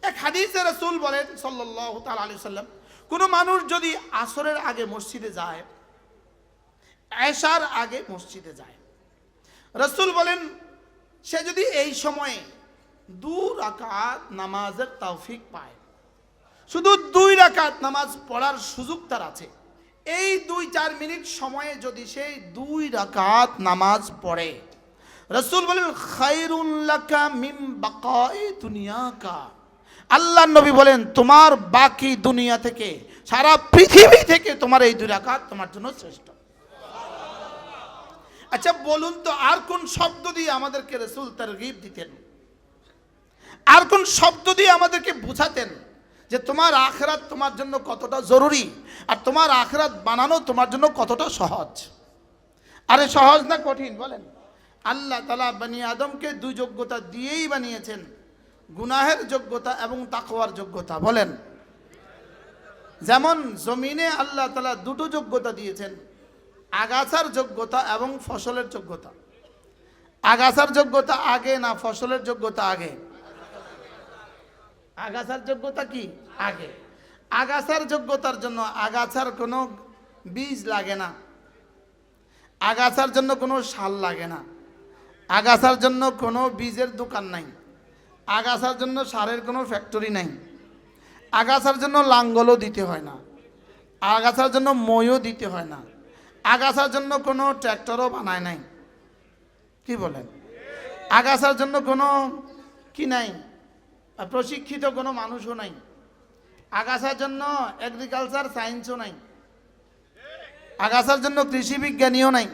এক হাদিসে রাসূল বলেন সাল্লাল্লাহু তাআলা আলাইহি সাল্লাম, কোন মানুষ যদি আসরের আগে মসজিদে যায়, এশার আগে মসজিদে যায়, রাসূল বলেন সে যদি এই সময়ে 2 রাকাত নামাজের তৌফিক পায়, শুধু 2 রাকাত নামাজ পড়ার সুযোগ তার আছে, এই 2-4 মিনিট সময়ে যদি সে 2 রাকাত নামাজ পড়ে, রাসূল বলেন খায়রুল লাকা মিন বাকাই দুনিয়াকা, আল্লাহর নবী বলেন তোমার বাকি দুনিয়া থেকে, সারা পৃথিবী থেকে তোমার এই 2 রাকাত তোমার জন্য শ্রেষ্ঠ। আচ্ছা বলুন তো, আর কোন শব্দ দিয়ে আমাদেরকে রাসূল তারগীব দিতেন, আর কোন শব্দ দিয়ে আমাদেরকে বুঝাতেন যে তোমার আখিরাত তোমার জন্য কতটা জরুরি, আর তোমার আখিরাত বানানো তোমার জন্য কতটা সহজ? আরে সহজ না কঠিন বলেন? আল্লাহ তাআলা বনি আদমকে 2 যোগ্যতা দিয়েই বানিয়েছেন, গুনাহের যোগ্যতা এবং তাকওয়ার যোগ্যতা। বলেন, যেমন জমিনে আল্লাহ তাআলা 2টো যোগ্যতা দিয়েছেন, আগাছার যোগ্যতা এবং ফসলের যোগ্যতা। আগাছার যোগ্যতা আগে না ফসলের যোগ্যতা আগে? আগাছার যোগ্যতা কি আগে? আগাছার যোগ্যতার জন্য আগাছার কোনো বীজ লাগে না, আগাছার জন্য কোনো সার লাগে না, আগাছার জন্য কোনো বীজের দোকান নাই, আগাছার জন্য সারের কোনো ফ্যাক্টরি নাই, আগাছার জন্য লাঙ্গলও দিতে হয় না, আগাছার জন্য মইও দিতে হয় না, আগাছার জন্য কোনো ট্র্যাক্টরও বানায় নাই। কি বলেন? আগাছার জন্য কোনো কি নাই, প্রশিক্ষিত কোনো মানুষও নাই, আগাছার জন্য এগ্রিকালচার সায়েন্সও নাই, আগাছার জন্য কৃষি বিজ্ঞানীও নাই।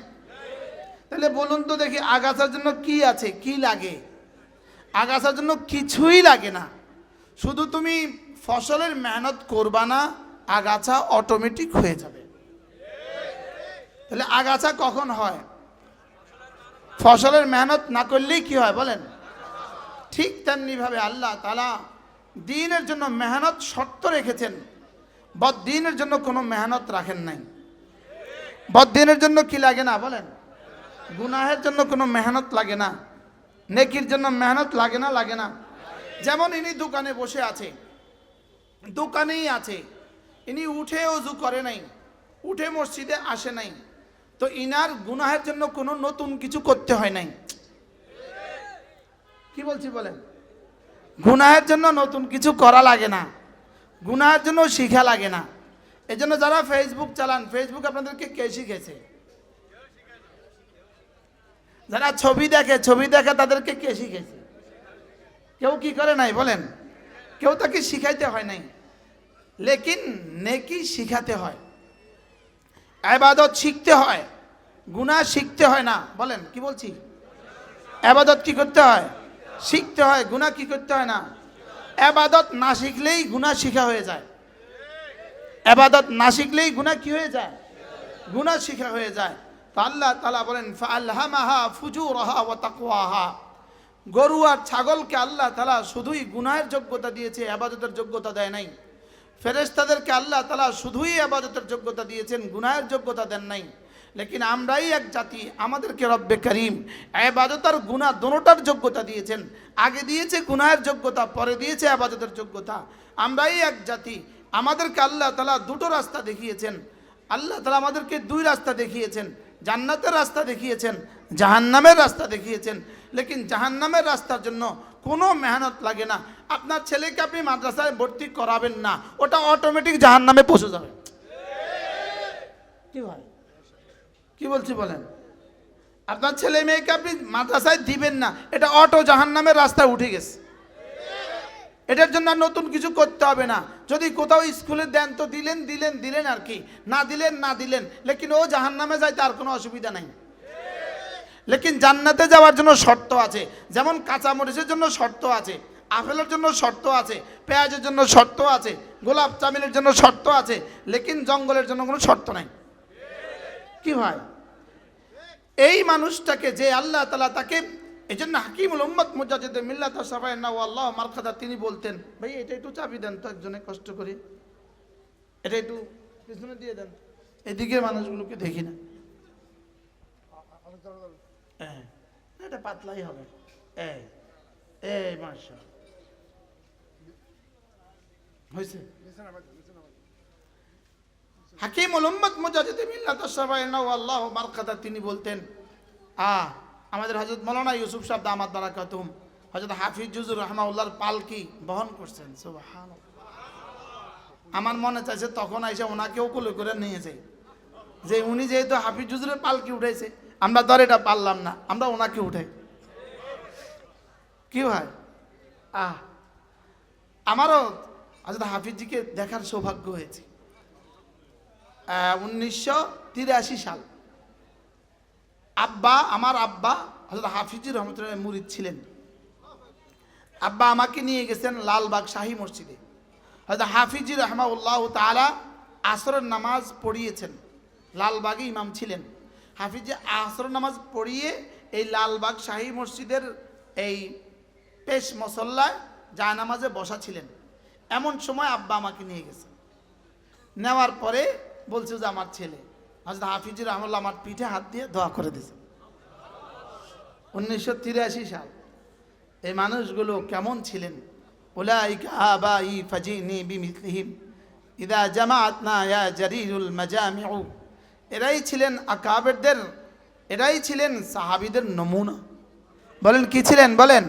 তাহলে বলুন তো দেখি, আগাছার জন্য কি আছে, কি লাগে? আগাছার জন্য কিছুই লাগে না, শুধু তুমি ফসলের মেহনত করবা না, আগাছা অটোমেটিক হয়ে যাবে। তাহলে আগাছা কখন হয়? ফসলের মেহনত না করলেই কি হয় বলেন? ঠিক তেমনিভাবে আল্লাহ তাআলা দ্বীনের জন্য মেহনত শর্ত রেখেছেন, বদ্দীনের জন্য কোনো মেহনত রাখেন নাই। বদ্দীনের জন্য কি লাগে না বলেন? গুনাহের জন্য কোনো মেহনত লাগে না, নেকির জন্য মেহনত লাগে না, লাগে না। যেমন ইনি দোকানে বসে আছে, দোকানেই আছে, ইনি উঠে ওযু করে নাই, উঠে মসজিদে আসে নাই, তো ইনার গুনাহের জন্য কোনো নতুন কিছু করতে হয় নাই। কি বলছি বলেন? গুনাহের জন্য নতুন কিছু করা লাগে না, গুনাহের জন্য শিখা লাগে না। এই জন্য যারা ফেসবুক চালান, ফেসবুক আপনাদেরকে কে শিখেছে? যারা ছবি দেখে, ছবি দেখে তাদেরকে কে শিখেছে? কেউ কি করে নাই বলেন? কেউ তাকে শিখাইতে হয় নাই। লেকিন নেকি শিখাতে হয়, ইবাদত শিখতে হয়, গুনাহ শিখতে হয় না। বলেন কি বলছি? ইবাদত কি করতে হয়? শিখতে হয়। গুনাহ কি করতে হয় না। ইবাদত না শিখলেই গুনাহ শিখা হয়ে যায়। ইবাদত না শিখলেই গুনাহ কি হয়ে যায়? গুনাহ শিখা হয়ে যায়। তো আল্লাহ তাআলা বলেন ফাআলহামাহা ফুজুরাহা ওয়া তাকওয়াহা, গরু আর ছাগলকে আল্লাহ তাআলা শুধুই গুনাহের যোগ্যতা দিয়েছে, ইবাদতের যোগ্যতা দেয় নাই। ফেরেশতাদেরকে আল্লাহ তাআলা শুধুই ইবাদতের যোগ্যতা দিয়েছেন, গুনাহের যোগ্যতা দেন নাই। লেকিন আমরাই এক জাতি, আমাদেরকে রব্বে করিম ইবাদত আর গুনাহ দুটোটার যোগ্যতা দিয়েছেন। আগে দিয়েছে গুনাহের যোগ্যতা, পরে দিয়েছে ইবাদতের যোগ্যতা। আমরাই এক জাতি, আমাদেরকে আল্লাহ তাআলা 2টো রাস্তা দেখিয়েছেন। আল্লাহ তাআলা আমাদেরকে 2 রাস্তা দেখিয়েছেন, জান্নাতের রাস্তা দেখিয়েছেন, জাহান্নামের রাস্তা দেখিয়েছেন। লেকিন জাহান্নামের রাস্তার জন্য কোনো মেহনত লাগে না। আপনার ছেলেকে আপনি মাদ্রাসায় ভর্তি করাবেন না, ওটা অটোমেটিক জাহান্নামে পৌঁছে যাবে। কি ভাই, কি বলছি বলেন? আপনার ছেলে মেয়েকে আপনি মাদ্রাসায় দিবেন না, এটা অটো জাহান্নামের রাস্তায় উঠে গেছে। এটার জন্য নতুন কিছু করতে হবে না। যদি কোথাও স্কুলে দেন তো দিলেন দিলেন দিলেন আর কি, না দিলেন না দিলেন, লেকিন ও জাহান্নামে যায় তার কোনো অসুবিধা নাই। লেকিন জান্নাতে যাওয়ার জন্য শর্ত আছে। যেমন কাঁচামরিচের জন্য শর্ত আছে, আপেলের জন্য শর্ত আছে, পেঁয়াজের জন্য শর্ত আছে, গোলাপ জামিনের জন্য শর্ত আছে, লেকিন জঙ্গলের জন্য কোনো শর্ত নাই। কি ভাই, এই মানুষটাকে যে আল্লাহ তাআলা তাকে, এই জন্য হাকিমুল উম্মত মুজাদ্দিদ মিল্লাত সাফায়না ওয়া আল্লাহ মারকাদা, তিনি বলতেন ভাই এটা একটু চাবি দেন তো একজনে কষ্ট করে, এটা একটু পিছনে দিয়ে দেন, এদিকে মানুষগুলোকে দেখি না। হ্যাঁ, এটা পাতলাই হবে। এই এই মাশাআল্লাহ, হয়েছে। হাকিমুল উম্মত মুজাদ্দিদ মিল্লাত আশ-শাফাঈনা আল্লাহু মারকাতা তিনি বলতেন আমাদের হযরত মাওলানা ইউসুফ সাহেব দামাত বারাকাতুহুম হযরত হাফিজ জুজুর রাহমাহুল্লাহর পালকি বহন করছেন। সুবহানাল্লাহ। আমার মনে চাইছে তখন আইসা ওনাকেও কোলে করে নিয়ে যাই, যে উনি যেহেতু হাফিজ জুজুরের পালকি উঠাইছে আমরা ধর এটা পারলাম না, আমরা ওনাকে উঠাই। কি হয় আমারও হযরত হাফিজজিকে দেখার সৌভাগ্য হয়েছে। 1983 সাল আমার আব্বা হযরত হাফিজি রহমতুল্লাহ মুরিদ ছিলেন। আব্বা আমাকে নিয়ে গেছেন লালবাগ শাহী মসজিদে। হযরত হাফিজি রাহমাহুল্লাহু তাআলা আসরের নামাজ পড়িয়েছেন, লালবাগে ইমাম ছিলেন। হাফিজি আসরের নামাজ পড়িয়ে এই লালবাগ শাহী মসজিদের এই পেশ মুসল্লায় জায়নামাজে বসা ছিলেন। এমন সময় আব্বা আমাকে নিয়ে গেছে। নেওয়ার পরে বলছে যে আমার ছেলে হযরত হাফিজি রাহমাহুল্লাহ আমার পিঠে হাত দিয়ে দোয়া করে দিয়েছে। 1983 সাল। এই মানুষগুলো কেমন ছিলেন? উলাইকা আবাই ফাজিনি বিমিসলিহিম ইদা জামাআতনা ইয়া জারিরুল মাজামিউ। এরাই ছিলেন আকাবেরদের, এরাই ছিলেন সাহাবীদের নমুনা। বলেন কি ছিলেন? বলেন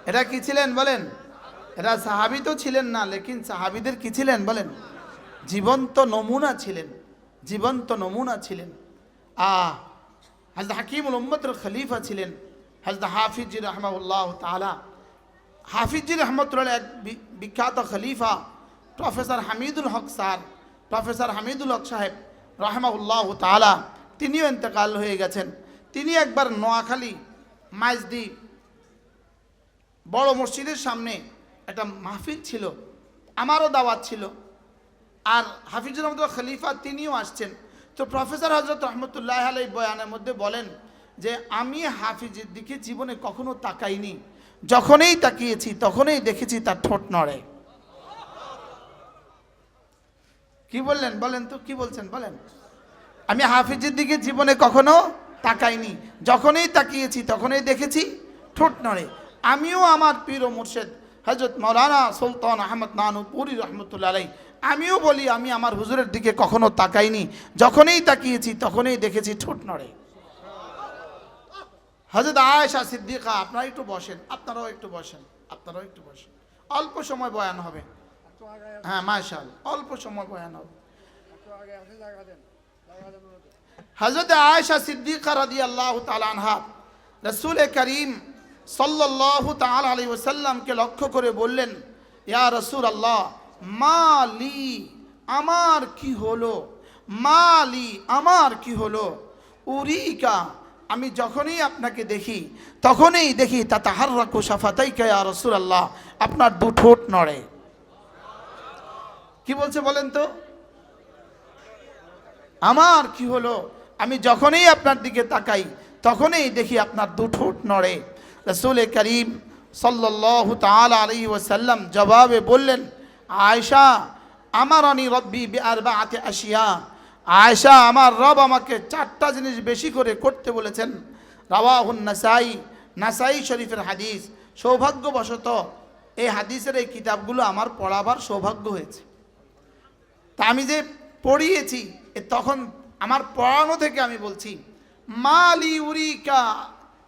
এরা কি ছিলেন? বলেন এরা সাহাবী তো ছিলেন না, লেকিন সাহাবীদের কি ছিলেন? বলেন জীবন্ত নমুনা ছিলেন, জীবন্ত নমুনা ছিলেন। হযরত হাকিমুল উম্মতের খলিফা ছিলেন হযরত হাফিজি রাহমাহুল্লাহু তাআলা। হাফিজি রহমতুল্লাহ এক বিখ্যাত খলিফা প্রফেসর হামিদুল হক স্যার, প্রফেসর হামিদুল হক সাহেব রাহমাহুল্লাহু তাআলা, তিনিও ইন্তেকাল হয়ে গেছেন। তিনি একবার নোয়াখালী মাইজদি বড় মসজিদের সামনে একটা মাহফিল ছিল, আমারও দাওয়াত ছিল, আর হাফিজুর রহমতুল্লাহ খলিফা তিনিও আসছেন। তো প্রফেসর হযরত রহমতুল্লাহ আলাইহি বয়ানের মধ্যে বলেন যে আমি হাফিজের দিকে জীবনে কখনো তাকাইনি, যখনই তাকিয়েছি তখনই দেখেছি তার ঠোঁট নড়ে। কি বললেন? বলেন তো কি বলছেন? বলেন আমি হাফিজের দিকে জীবনে কখনো তাকাইনি, যখনই তাকিয়েছি তখনই দেখেছি ঠোঁট নড়ে। আমিও আমার পীর ও মুর্শিদ হযরত মাওলানা সুলতান আহমদ নানুপুরি রহমতুল্লাহ আলাইহি, আমিও বলি আমি আমার হুজুরের দিকে কখনো তাকাইনি, যখনই তাকিয়েছি তখনই দেখেছি ঠোঁট নড়ে। হযরত আয়েশা সিদ্দিকা, আপনারা একটু বসেন, আপনারাও একটু বসেন, আপনারাও একটু বসেন, অল্প সময় বয়ান হবে। হ্যাঁ মাশাআল্লাহ, অল্প সময় বয়ান হবে। হযরত আয়েশা সিদ্দিকা রাদিয়াল্লাহু তাআলা আনহা রাসূল করিম সাল্লাল্লাহু তাআলা আলাইহি ওয়াসাল্লামকে লক্ষ্য করে বললেন, ইয়া রাসূলুল্লাহ মালি, আমার কি হলো? মালি, আমার কি হলো? উরিকা, আমি যখনই আপনাকে দেখি তখনই দেখি তাতাহাররাকু শাফাতাইকা ইয়া রাসূলুল্লাহ, আপনার দু ঠোঁট নড়ে। কি বলছে বলেন তো? আমার কি হলো? আমি যখনই আপনার দিকে তাকাই তখনই দেখি আপনার দু ঠোঁট নড়ে। রাসূল করিম সাল্লাল্লাহু তাআলা আলাইহি ওয়াসাল্লাম জবাবে বললেন, আয়েশা আমারানি রব্বি বিআরবাআতি আশিয়া, আয়েশা আমার রব আমাকে চারটা জিনিস বেশি করে করতে বলেছেন। রাওয়াহুন নাসাই, নাসাই শরীফের হাদিস। সৌভাগ্যবশত এই হাদিসের এই কিতাবগুলো আমার পড়াবার সৌভাগ্য হয়েছে। তা আমি যে পড়িয়েছি তখন আমার পড়ানো থেকে আমি বলছি, মালি উরিকা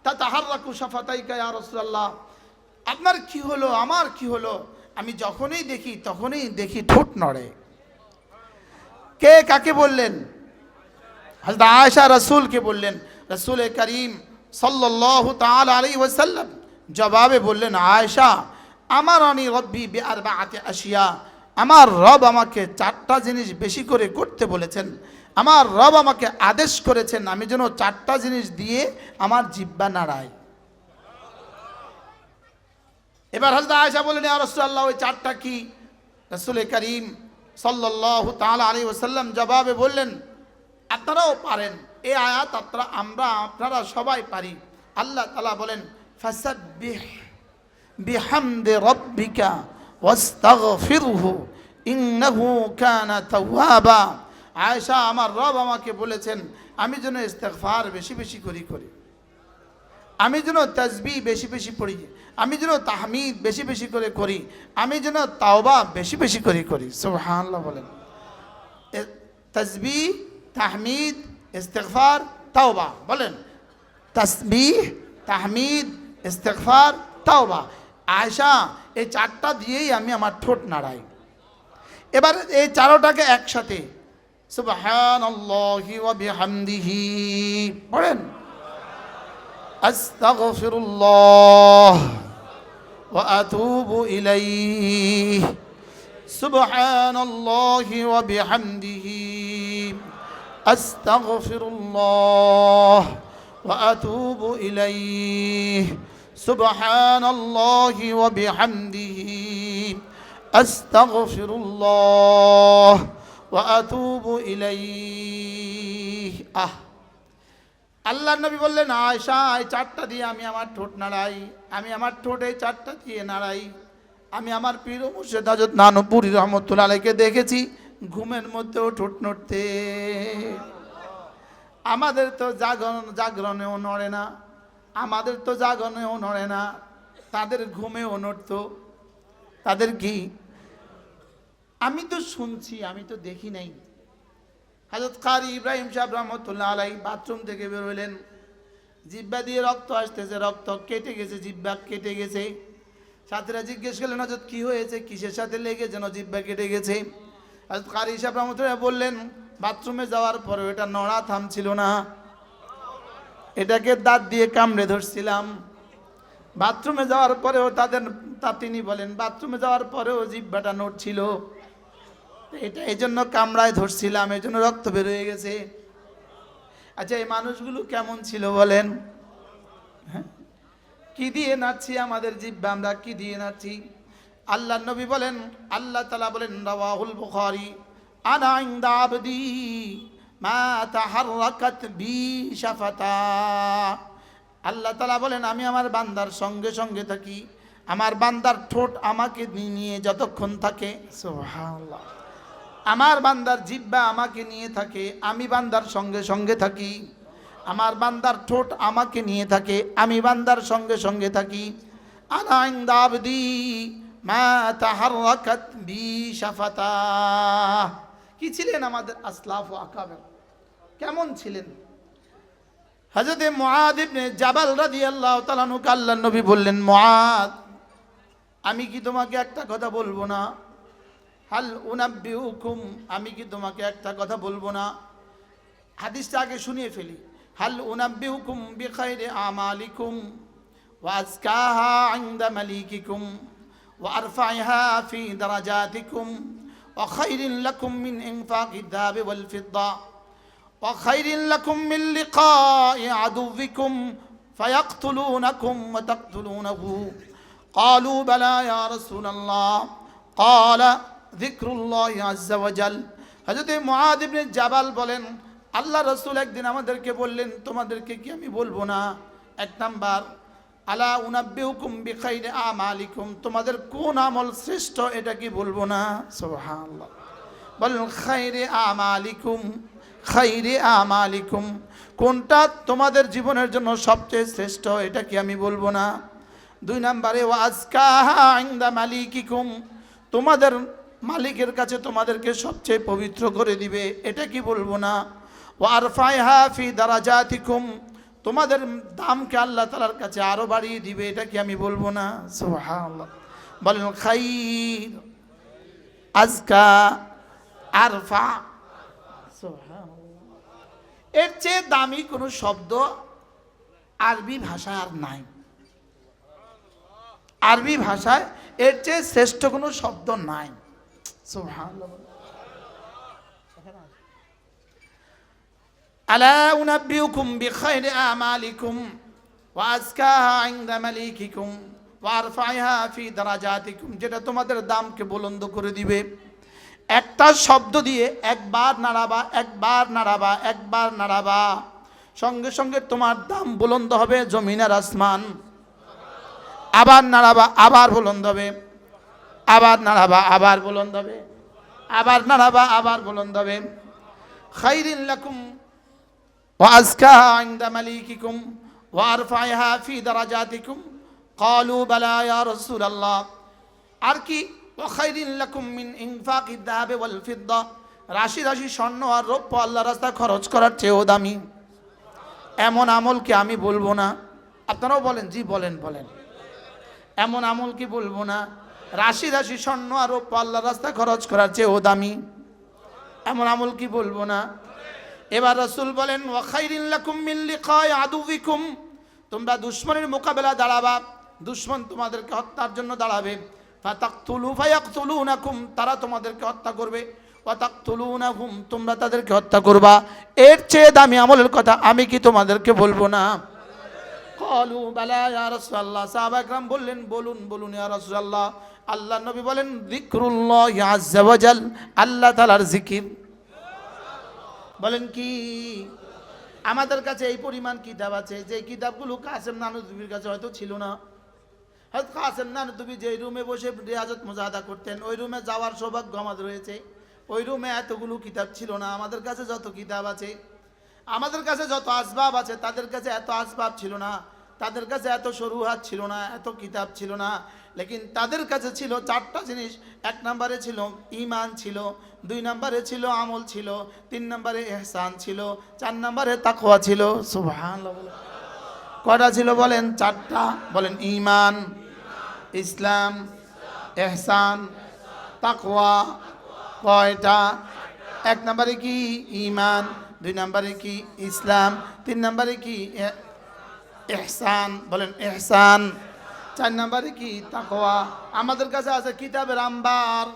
তাতাহাররাকু শাফাতাইকা ইয়া রাসূলুল্লাহ, আপনার কি হলো? আমার কি হলো? আমি যখনই দেখি তখনই দেখি ঠোঁট নড়ে। কে কাকে বললেন? হযরত আয়েশা রাসূলকে বললেন। রাসূল করিম সাল্লাল্লাহু তাআলা আলাইহি ওয়াসাল্লাম জবাবে বললেন, আয়েশা আমারানি রব্বি বিআরবাআতি আশিয়া, আমার রব আমাকে চারটা জিনিস বেশি করে করতে বলেছেন। আমার রব আমাকে আদেশ করেছেন আমি যেন চারটা জিনিস দিয়ে আমার জিহ্বা নাড়াই। এবার হযরত আয়েশা বললেন, ইয়া রাসূলুল্লাহ ওই চারটা কি? রাসূল করিম সাল্লাল্লাহু তাআলা আলাইহি ওয়াসাল্লাম জবাবে বললেন, আপনারাও পারেন এই আয়াত, আপনারা সবাই পারি। আল্লাহ তাআলা বলেন, ফাসাব্বিহ বিহামদি রাব্বিকা ওয়াস্তাগফিরহু ইন্নাহু কানা তাওয়াবা। আয়েশা আমার রব আমাকে বলেছেন আমি যেন ইস্তেগফার বেশি বেশি করি। আমি যেন তাসবিহ বেশি বেশি পড়ি, আমি যেন তাহমিদ বেশি বেশি করে করি, আমি যেন তাওবা বেশি বেশি করে করি। সুবহানাল্লাহ বলেন। তাসবিহ, তাহমিদ, ইস্তিগফার, তাওবা বলেন। তাসবিহ, তাহমিদ, ইস্তিগফার, তাওবা। আয়েশা এই চারটা দিয়েই আমি আমার ঠোঁট নাড়াই। এবার এই চারোটাকে একসাথে সুবহানাল্লাহি ওয়া বিহামদিহি পড়েন। আস্তাগফিরুল্লাহ ওয়া আতুবু ইলাইহি সুবহানাল্লাহি ওয়া বিহামদিহি আস্তাগফিরুল্লাহ ওয়া আতুবু ইলাইহি সুবহানাল্লাহি ওয়া বিহামদিহি আস্তাগফিরুল্লাহ ওয়া আতুবু ইলাইহি। আল্লাহর নবী বললেন, আয়েশা এই চারটা দিয়ে আমি আমার ঠোঁট নাড়াই, আমি আমার ঠোঁট এই চারটা দিয়ে নাড়াই। আমি আমার পীর মুর্শিদ হযরত নানুপুরি রহমতুল্লাহ আলাইহিকে দেখেছি ঘুমের মধ্যেও ঠোঁট নড়তে। আমাদের তো জাগরণেও নড়ে না, আমাদের তো জাগরণেও নড়ে না, তাদের ঘুমেও নড়তো। তাদের কি? আমি তো শুনছি, আমি তো দেখি নাই। হযরত কারি ইব্রাহিম সাহেব রহমতুল্লাহ আলাইহি বাথরুম থেকে বের হইলেন, জিহ্বা দিয়ে রক্ত আসতেছে, রক্ত কেটে গেছে, জিহ্বা কেটে গেছে। সাথীরা জিজ্ঞেস করলেন, হযরত কি হয়েছে, কিসের সাথে লেগে যেন জিহ্বা কেটে গেছে? হযরত কারি সাহেব রহমতুল্লাহ বললেন, বাথরুমে যাওয়ার পরে এটা নড়া থামছিল না, এটাকে দাঁত দিয়ে কামড়ে ধরছিলাম। বাথরুমে যাওয়ার পরেও তিনি বলেন বাথরুমে যাওয়ার পরেও জিহ্বাটা নড়ছিল, এটা এই জন্য কামড়ায় ধরছিলাম, এই জন্য রক্ত বের হয়ে গেছে। আচ্ছা, এই মানুষগুলো কেমন ছিল বলেন? হ্যাঁ, কি দিয়ে নাচছি আমাদের জিহ্বা, আমরা কি দিয়ে নাচছি? আল্লাহ নবী বলেন, আল্লাহ তাআলা বলেন, রাওয়াহুল বুখারী, আনা ইনদা আবদি মা তাহাররাকাত বি শাফাতা। আল্লাহ তাআলা বলেন, আমি আমার বান্দার সঙ্গে সঙ্গে থাকি, আমার বান্দার ঠোঁট আমাকে নিয়ে যতক্ষণ থাকে, সুবহানাল্লাহ, আমার বান্দার জিহ্বা আমাকে নিয়ে থাকে, আমি বান্দার সঙ্গে সঙ্গে থাকি, আমার বান্দার ঠোঁট আমাকে নিয়ে থাকে, আমি বান্দার সঙ্গে সঙ্গে থাকি। আনা ইনদা আবদি মা তাহাররাকাত বি শাফাতা। কি ছিলেন আমাদের আসলাফ ও আকাবের, কেমন ছিলেন? হযরত মুআদ ইবনে জাবাল রাদিয়াল্লাহু তাআলা আনহু আল্লাহর নবী বললেন, মুআদ আমি কি তোমাকে একটা কথা বলবো না? হাল উনাব্বিউকুম, আমি কি তোমাকে একটা কথা বলবো না? হাদিসটা আগে শুনিয়ে ফেলি। হাল উনাব্বিউকুম বিখাইরি আমালিকুম ওয়া আজকাহা ইনদা মালিকিকুম ওয়া আরফাইহা ফি দারাজাতিকুম ওয়া খাইরিন লাকুম মিন ইনফাকিদ যাহাবি ওয়াল ফিদ্দা ওয়া খাইরিন লাকুম মিন লিকাই আদুবিকুম ফায়াকতুলুনাকুম ওয়া তাকতুলুনাহু। ক্বালু বালা ইয়া রাসূলুল্লাহ। ক্বালা যিকরুল্লাহি আযজা ওয়া জাল। হযরত মুআদ ইবনে জাবাল বলেন, আল্লাহ রাসূল একদিন আমাদেরকে বললেন, তোমাদেরকে কি আমি বলবো না? এক নাম্বার, আলা উনাব্বিউকুম বিখাইরি আমালিকুম, তোমাদের কোন আমল শ্রেষ্ঠ এটা কি বলবো না? সুবহানাল্লাহ। বলেন খাইরি আমালিকুম, খাইরি আমালিকুম, কোনটা তোমাদের জীবনের জন্য সবচেয়ে শ্রেষ্ঠ এটা কি আমি বলবো না? দুই নম্বরে, ওয়া আজকাহা ইনদা মালিকিকুম, তোমাদের মালিকের কাছে তোমাদেরকে সবচেয়ে পবিত্র করে দিবে এটা কি বলবো না? ওয়া আরফাইহা ফি দারাজাতিকুম, তোমাদের দামকে আল্লাহ তাআলার কাছে আরো বাড়িয়ে দিবে এটা কি আমি বলবো না? সুবহানাল্লাহ। বলেন খাইর, আজকা, আরফা। সুবহানাল্লাহ। এর চেয়ে দামি কোনো শব্দ আরবি ভাষায় আর নাই। আরবি ভাষায় এর চেয়ে শ্রেষ্ঠ কোনো শব্দ নাই। সুবহানাল্লাহ। আলা উনাব্বিউকুম বিখাইরি আমালিকুম ওয়া আজকাহা ইনদা মালিকিকুম ওয়া আরফাইহা ফি দারাজাতিকুম, যেটা তোমাদের দামকে বুলন্দ করে দিবে। একটা শব্দ দিয়ে একবার নাড়াবা, একবার নাড়াবা, একবার নাড়াবা, সঙ্গে সঙ্গে তোমার দাম বুলন্দ হবে জমিন আর আসমান। আবার নাড়াবা, আবার বুলন্দ হবে, আবার নাড়াবা, আবার বুলন্দ হবে, আবার নাড়াবা, আবার বুলন্দ হবে। খাইরিন লাকুম ওয়া আজকাহা ইনদা মালিকিকুম ওয়ারফাইহা ফি দারাজাতিকুম ক্বালু বালা ইয়া রাসূলুল্লাহ। আর কি ওয়া খায়রিন লাকুম মিন ইনফাকিদ যাহাবি ওয়াল ফিদ্দা, রাশি রাশি স্বর্ণ আর রৌপ্য আল্লাহর রাস্তায় খরচ করার চেয়েও দামি। এমন আমল কি আমি বলবো না? আপনারাও বলেন, জি বলেন বলেন। এমন আমল কি বলবো না? রাশি রাশি স্বর্ণ আর রৌপ্য আল্লাহর রাস্তায় খরচ করার চেয়েও দামি। এমন আমল কি বলবো না? এবার রাসূল বলেন ওয়া খায়রিন লাকুম মিন লিকাই আদুবিকুম, তোমরা দুশমনের মোকাবেলা দাঁড়াবা, দুশমন তোমাদেরকে হত্যার জন্য দাঁড়াবে। ফাতাকতুলু ফায়াকতুলুনাকুম, তারা তোমাদেরকে হত্যা করবে। ওয়া তাকতুলুনাহুম, তোমরা তাদেরকে হত্যা করবা। এর চেয়ে দামি আমলের কথা আমি কি তোমাদেরকে বলবো না? ক্বালু বালা ইয়া রাসূলুল্লাহ, সাহাবা کرام বললেন বলুন বলুন ইয়া রাসূলুল্লাহ। আল্লাহর নবী বলেন যিকরুল্লাহি আযজা ওয়া জাল, আল্লাহ তাআলার জিকির। বলেন কি আমাদের কাছে এই পরিমাণ কিতাব আছে, যে কিতাবগুলো কাসেম নানুতুবির কাছে হয়তো ছিল না। হযরত কাসেম নানুতুবি যে রুমে বসে রিয়াজত মুজাহাদা করতেন, ওই রুমে যাওয়ার সৌভাগ্য আমাদের রয়েছে। ওই রুমে এতগুলো কিতাব ছিল না। আমাদের কাছে যত কিতাব আছে, আমাদের কাছে যত আসবাব আছে, তাদের কাছে এত আসবাব ছিল না, তাদের কাছে এত সরুহাত ছিল না, এত কিতাব ছিল না। লেকিন তাদের কাছে ছিল চারটা জিনিস। এক নম্বরে ছিল ঈমান ছিল, দুই নম্বরে ছিল আমল ছিল, তিন নম্বরে ইহসান ছিল, চার নম্বরে তাকওয়া ছিল। সুবহানাল্লাহ। কয়টা ছিল বলেন? চারটা। বলেন ঈমান, ইসলাম, ইহসান, তাকওয়া। কয়টা? এক নম্বরে কি? ঈমান। দুই নম্বরে কি? ইসলাম। তিন নম্বরে কি? ইহসান। বলেন ইহসান। চার নম্বরে কি? তাকওয়া। আমাদের কাছে আছে কিতাবের আম্বার,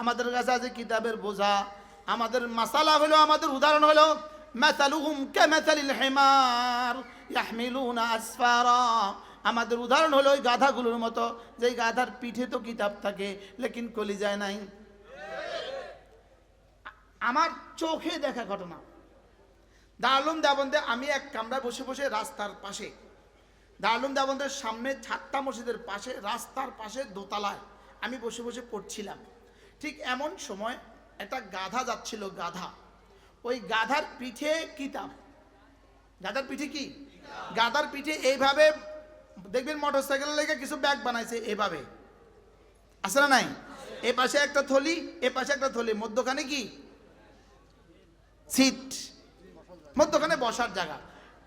আমাদের কাছে আছে কিতাবের বোঝা। আমাদের মাসালা হলো, আমাদের উদাহরণ হলো মাসালুহুম কামাসালিল হিমার ইয়াহমিলুনা আসফারা। আমাদের উদাহরণ হলো ওই গাধাগুলোর মতো, যেই গাধার পিঠে তো কিতাব থাকে লেকিন কলিজায় নাই। আমার চোখে দেখা ঘটনা, দারুল দেওবন্দে আমি এক কামরায় বসে বসে রাস্তার পাশে, দারুল দেওবন্দের সামনে ছাত্তা মসজিদের পাশে রাস্তার পাশে দোতলায় আমি বসে বসে পড়ছিলাম। ঠিক এমন সময় একটা গাধা যাচ্ছিল, গাধা। ওই গাধার পিঠে কিতাব। গাধার পিঠে কি? গাধার পিঠে এইভাবে দেখবেন মোটরসাইকেলের লেগে কিছু ব্যাগ বানাইছে, এইভাবে আছে না নাই? এ পাশে একটা থলি, এ পাশে একটা থলি, মধ্যখানে কি? সিট, মধ্যখানে বসার জায়গা।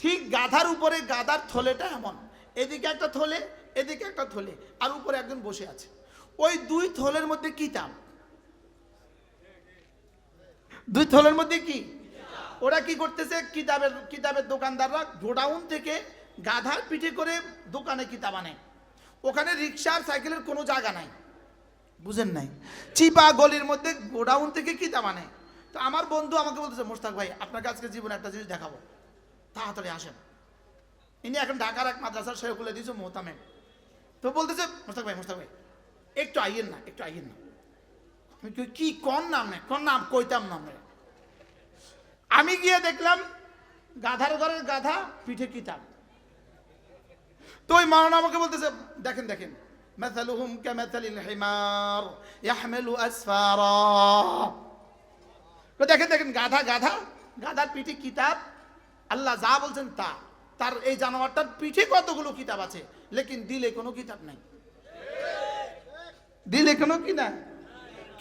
ঠিক গাধার উপরে গাধার থলেটা এমন, এদিকে একটা থলে, এদিকে একটা থলে, আর উপরে একজন বসে আছে। ওই দুই থলের মধ্যে কিতাব, দুই থলের মধ্যে কি? ওরা কি করতেছে? কিতাবের দোকানদাররা গোডাউন থেকে গাধার পিঠে করে দোকানে কিতাব আনে। ওখানে রিক্সার সাইকেলের কোনো জায়গা নাই, বুঝেন নাই? চিপা গলির মধ্যে গোডাউন থেকে কিতাব আনে। তো আমার বন্ধু আমাকে বলতেছে, মোস্তাক ভাই আপনাকে আজকে জীবনে একটা জিনিস দেখাবো, তাড়াতাড়ি আসেন। ইনি এখন ঢাকার এক মাদ্রাসার শেখুলে দিয়েছে মোহতামেম। তো বলতেছে, মোস্তাক ভাই একটু আইয়েন না, একটু আইয়েন না। আমি কি কোন নাম নেই, কোন নাম কইতাম নাম নেই। আমি গিয়ে দেখলাম গাধার ঘরের গাধা, পিঠে কিতাব। তো ওই মাওলানা আমাকে বলতেছে, দেখেন দেখেন, মাসালুহুম কামাসালিল হিমার ইয়াহমিলু আসফারা। তো দেখেন দেখেন, গাধা গাধা, গাধার পিঠে কিতাব। আল্লাহ যা বলছেন তা। তার এই জানোয়ারটার পিঠে কতগুলো কিতাব আছে, লেকিন দিলে কোনো কিতাব নাই, দিলে কোনো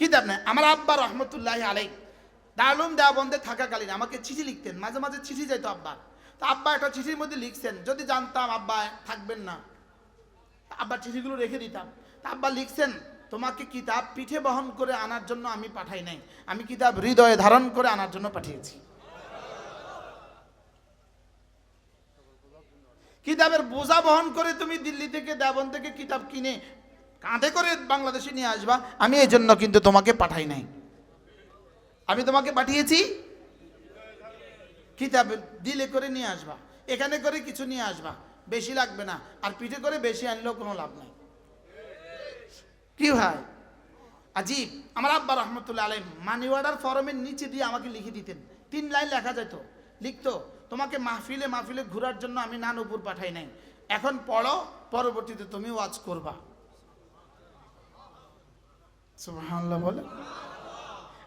কিতাব নাই। আমার আব্বা রহমতুল্লাহ আলাইহি দারুল দেওবন্দে থাকাকালীন আমাকে চিঠি লিখতেন, মাঝে মাঝে চিঠি যাইতো আব্বা। তো আব্বা একটা চিঠির মধ্যে লিখছেন, যদি জানতাম আব্বা থাকবেন না, আব্বার চিঠিগুলো রেখে দিতাম। তা আব্বা লিখছেন, তোমাকে কিতাব পিঠে বহন করে আনার জন্য আমি পাঠাই নাই, আমি কিতাব হৃদয়ে ধারণ করে আনার জন্য পাঠিয়েছি। কিতাবের বোঝা বহন করে তুমি দিল্লি থেকে দেওবন্দ থেকে কিতাব কিনে কাঁধে করে বাংলাদেশে নিয়ে আসবা, আমি এই জন্য কিন্তু তোমাকে পাঠাই নাই। আমি তোমাকে পাঠিয়েছি কিতাব দিলে করে নিয়ে আসবা, এখানে করে কিছু নিয়ে আসবা, বেশি লাগবে না। আর পিঠে করে বেশি আনলেও কোনো লাভ নাই। কি ভাই আজীব! আমার আব্বা রহমতুল্লাহ আলাইহি মানি অর্ডার ফরমের নিচে দিয়ে আমাকে লিখে দিতেন, 3 লাইন লেখা যেত, লিখতো, তোমাকে মাহফিলে মাহফিলে ঘোরার জন্য আমি নানুপুর পাঠাই নাই, এখন পড়ো, পরবর্তীতে তুমি ওয়াজ করবা। সুবহানাল্লাহ বলে।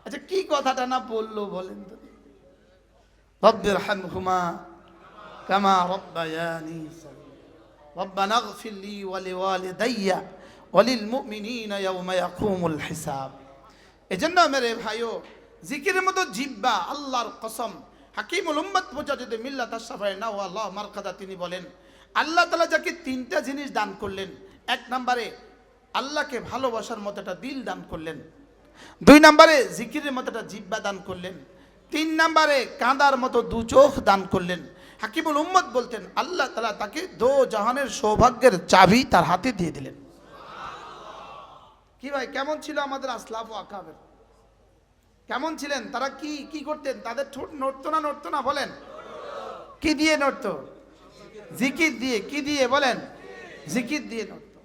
আচ্ছা কি কথাটা না বললো বলেন তো? রব্বিরহামহুমা কামা রাব্বায়ানি সগীরা রব্বানা ইগফির লি ওয়া লিওয়ালিদাইয়া ওয়া লিল মুমিনিনা ইয়াওমা ইয়াকুমুল হিসাব। এজন্য মেরে ভাইও, জিকিরের মতো জিহ্বা, আল্লাহর কসম, হাকিমুল উম্মত মুজাদ্দিদ মিল্লাত আশরাফে নাওয়াল্লাহ মারকাদা, তিনি বলেন আল্লাহ তাআলা যাকে তিনটা জিনিস দান করলেন, এক নম্বরে আল্লাহকে ভালোবাসার মতো একটা দিল দান করলেন, দুই নম্বরে জিকিরের মতো একটা জিহ্বা দান করলেন, তিন নম্বরে কাঁদার মতো দু চোখ দান করলেন। হাকিমুল উম্মত বলতেন আল্লাহ তাআলা তাকে দো জাহানের সৌভাগ্যের চাবি তার হাতে দিয়ে দিলেন। কি ভাই, কেমন ছিল আমাদের আসলাফ ও আকাবের? কেমন ছিলেন তারা? কি কি করতেন? তাদের ঠোঁট নড়তো না নড়তো না? বলেন, কি দিয়ে নড়তো? জিকির দিয়ে। কি দিয়ে বলেন? জিকির দিয়ে নড়তো।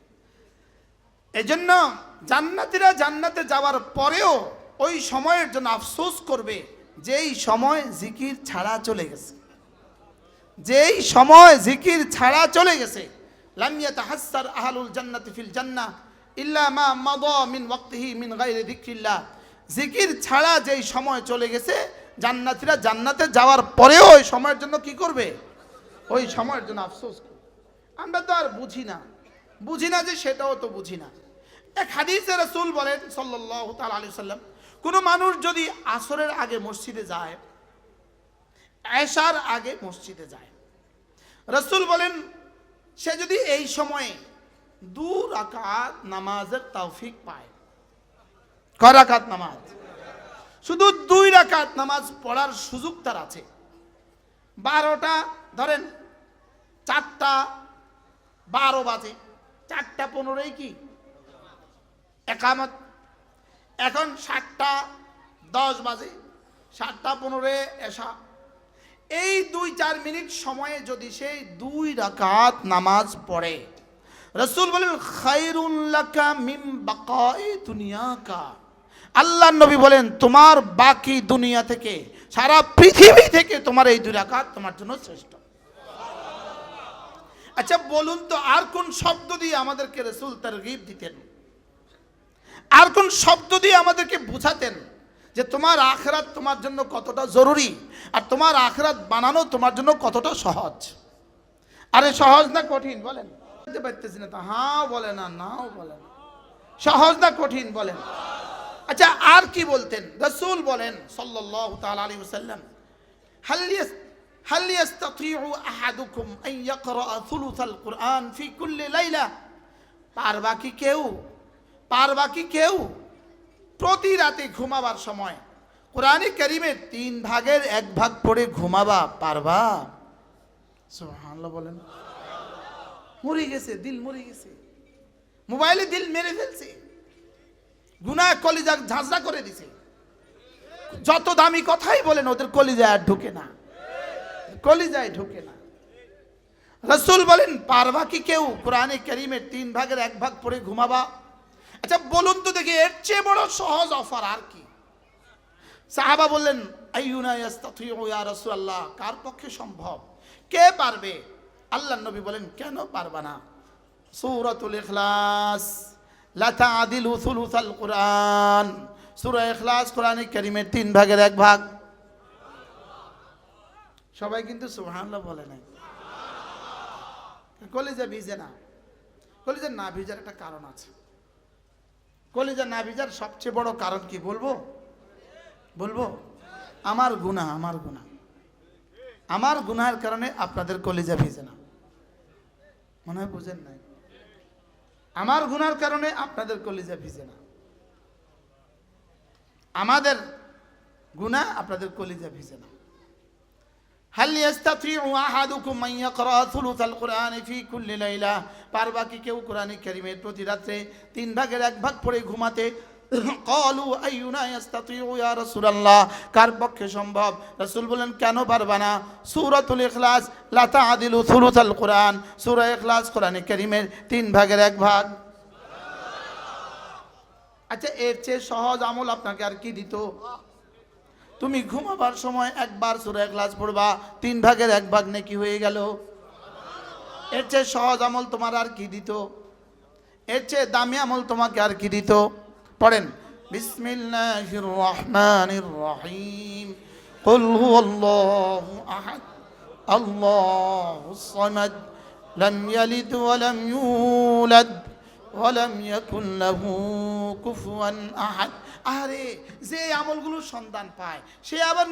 এজন্য জান্নাতীরা জান্নাতে যাওয়ার পরেও ওই সময়ের জন্য আফসোস করবে যেই সময় জিকির ছাড়া চলে গেছে, যেই সময় জিকির ছাড়া চলে গেছে। লাম ইয়াতাহাসসার আহলুল জান্নাতি ফিল জান্নাহ ইল্লা মা মাদা মিন ওয়াক্তিহি মিন গায়রি যিকরিল্লাহ। জিকির ছাড়া যেই সময় চলে গেছে, জান্নাতীরা জান্নাতে যাওয়ার পরেও ওই সময়ের জন্য কি করবে? ওই সময়ের জন্য আফসোস করবে। আমরা তো আর বুঝি না যে সেটাও তো বুঝি না। এক হাদিসে রাসূল বলেন সাল্লাল্লাহু তাআলা আলাইহি সাল্লাম, কোনো মানুষ যদি আসরের আগে মসজিদে যায়, এশার আগে মসজিদে যায়, রাসূল বলেন সে যদি এই সময়ে 2 রাকাত নামাজের তৌফিক পায়, কয় রাকাত নামাজ? শুধু 2 রাকাত নামাজ পড়ার সুযোগ তার আছে। 12টা ধরেন, 4টা 12 বাজে, 4টা 15 কি একামত। এখন 7টা 10 বাজে, 7টা 15 এশা। এই 2-4 মিনিট সময়ে যদি সেই 2 রাকাত নামাজ পড়ে, রাসূল বলেন খায়রুল লাকা মিন বাকাই দুনিয়াকা। আল্লাহর নবী বলেন তোমার বাকি দুনিয়া থেকে, সারা পৃথিবী থেকে তোমার এই 2 রাকাত তোমার জন্য শ্রেষ্ঠ। আচ্ছা বলুন তো, আর কোন শব্দ দিয়ে আমাদেরকে রাসূল তারগীব দিতেন? আর কোন শব্দ দিয়ে আমাদেরকে বুঝাতেন যে তোমার আখিরাত তোমার জন্য কতটা জরুরি, আর তোমার আখিরাত বানানো তোমার জন্য কতটা সহজ? আরে সহজ না কঠিন বলেন? বুঝতে পারতেছি না তো, হ্যাঁ বলে না, নাও বলে না। সহজ না কঠিন বলেন? আচ্ছা আর কি বলতেন? রাসূল বলেন সাল্লাল্লাহু তাআলা আলাইহি ওয়াসাল্লাম, হাল ইয়াস্তাতিউ আহাদুকুম আন ইয়াকরা থুলুসাল কুরআন ফি কুল্লি লাইলা। পারবা কি কেউ প্রতি রাতে ঘুমাবার সময় কোরআনে কারীমের 3 ভাগের 1 ভাগ পড়ে ঘুমাবা? পারবা? সুবহানাল্লাহ বলেন। মরে গেছে, দিল মরে গেছে, মোবাইলে দিল মেরে ফেলছে, গুনাহ কলিজা ঝাঁঝরা করে দিছে। যত দামি কথাই বলেন ওদের কলিজায় আর ঢোকে না, কলিজায় ঢোকে না। রাসূল বলেন পারবা কি কেউ কোরআনে কারীমের 3 ভাগের 1 ভাগ পড়ে ঘুমাবা? আচ্ছা বলুন তো দেখি, এর চেয়ে বড় সহজ অফার আর কি? সাহাবা বললেন আইয়ুনা ইয়াস্তাতিউ ইয়া রাসূলুল্লাহ, কার পক্ষে সম্ভব, কে পারবে? আল্লাহর নবী বলেন কেন পারবা না? সূরাতুল ইখলাস লা তা'দিলু সুলুসাল কুরআন। সূরা ইখলাস কোরআনে কারীমের 3 ভাগের 1 ভাগ। সবাই কিন্তু সুবহানাল্লাহ বলে নাই। কলিজা ভিজে না। কলিজা না ভিজার একটা কারণ আছে। কলিজা না ভিজার সবচেয়ে বড় কারণ কি বলবো? আমার গুনাহ। আমার গুনাহের কারণে আপনাদের কলিজা ভিজে না। মনে হয় বুঝেন নাই। আমার গুনার কারণে আপনাদের কলিজা ভিজে না। আমাদের গুনাহ আপনাদের কলিজা ভিজে না। হাল ইয়াস্তাতিউ আহাদুকুম আন ইয়াকরা থুলুসাল কুরআনি ফি কুল্লি লাইলা। পারবা কি কেউ কোরআনে কারীমের প্রতি রাতে 3 ভাগের 1 ভাগ পড়ে ঘুমাতে? ক্বালু আইয়ুনা ইয়াস্তাতিউ ইয়া রাসূলুল্লাহ, কার পক্ষে সম্ভব? রাসূল বলেন কেন পারবা না? সূরাতুল ইখলাস লা তা'দিলু থুলুসাল কুরআন। সূরা ইখলাস কোরআনে কারীমের 3 ভাগের 1 ভাগ। আচ্ছা এর চেয়ে সহজ আমল আপনাকে আর কি দিত? তুমি ঘুমাবার সময় একবার সূরা ইখলাস পড়বা, 3 ভাগের 1 ভাগ নেকি হয়ে গেল। এর চেয়ে সহজ আমল তোমার আর কি দিত? এর চেয়ে দামি আমল তোমাকে আর কি দিত? পড়েন বিসমিল্লাহির রহমানির রহিম কুল হুয়াল্লাহু আহাদ আল্লাহুস সামাদ লাম ইয়ালিদ ওয়া লাম ইউলাদ ওয়া লাম ইয়াকুল লাহু কুফুয়ান আহাদ। আরে যে আমলগুলোর সন্ধান পায় সে আবার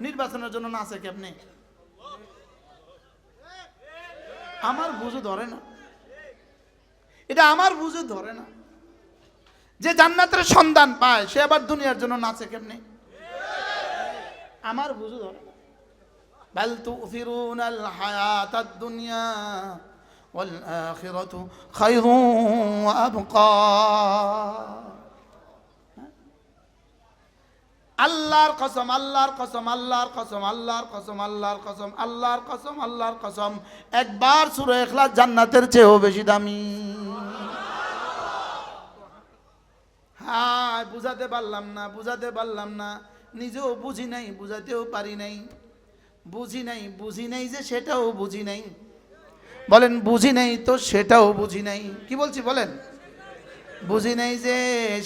নির্বাচনের জন্য নাচে কেমনে? আমার বুঝে ধরে না, এটা আমার বুঝে ধরে না। যে জান্নাতের সন্ধান পায় সে আবার দুনিয়ার জন্য নাচে কেমনে? আমার বুঝে ধরে না। বাল তুফিরুনাল হায়াতাদ দুনিয়া ওয়াল আখিরাতু খায়রুন ওয়া আবকা। আল্লাহর কসম, আল্লাহর কসম, আল্লাহর কসম, আল্লাহর কসম, আল্লাহর কসম, আল্লাহর কসম, আল্লাহর কসম, একবার সূরা ইখলাস জান্নাতের চেয়েও বেশি দামি। হ্যাঁ, বুঝাতে পারলাম না, বুঝাতে পারলাম না, নিজেও বুঝি নাই, বুঝাতেও পারি নাই। বুঝি নাই, বুঝি নাই যে সেটাও বুঝি নাই। বলেন বুঝি নাই তো সেটাও বুঝি নাই। কি বলছি বলেন? বুঝি নাই যে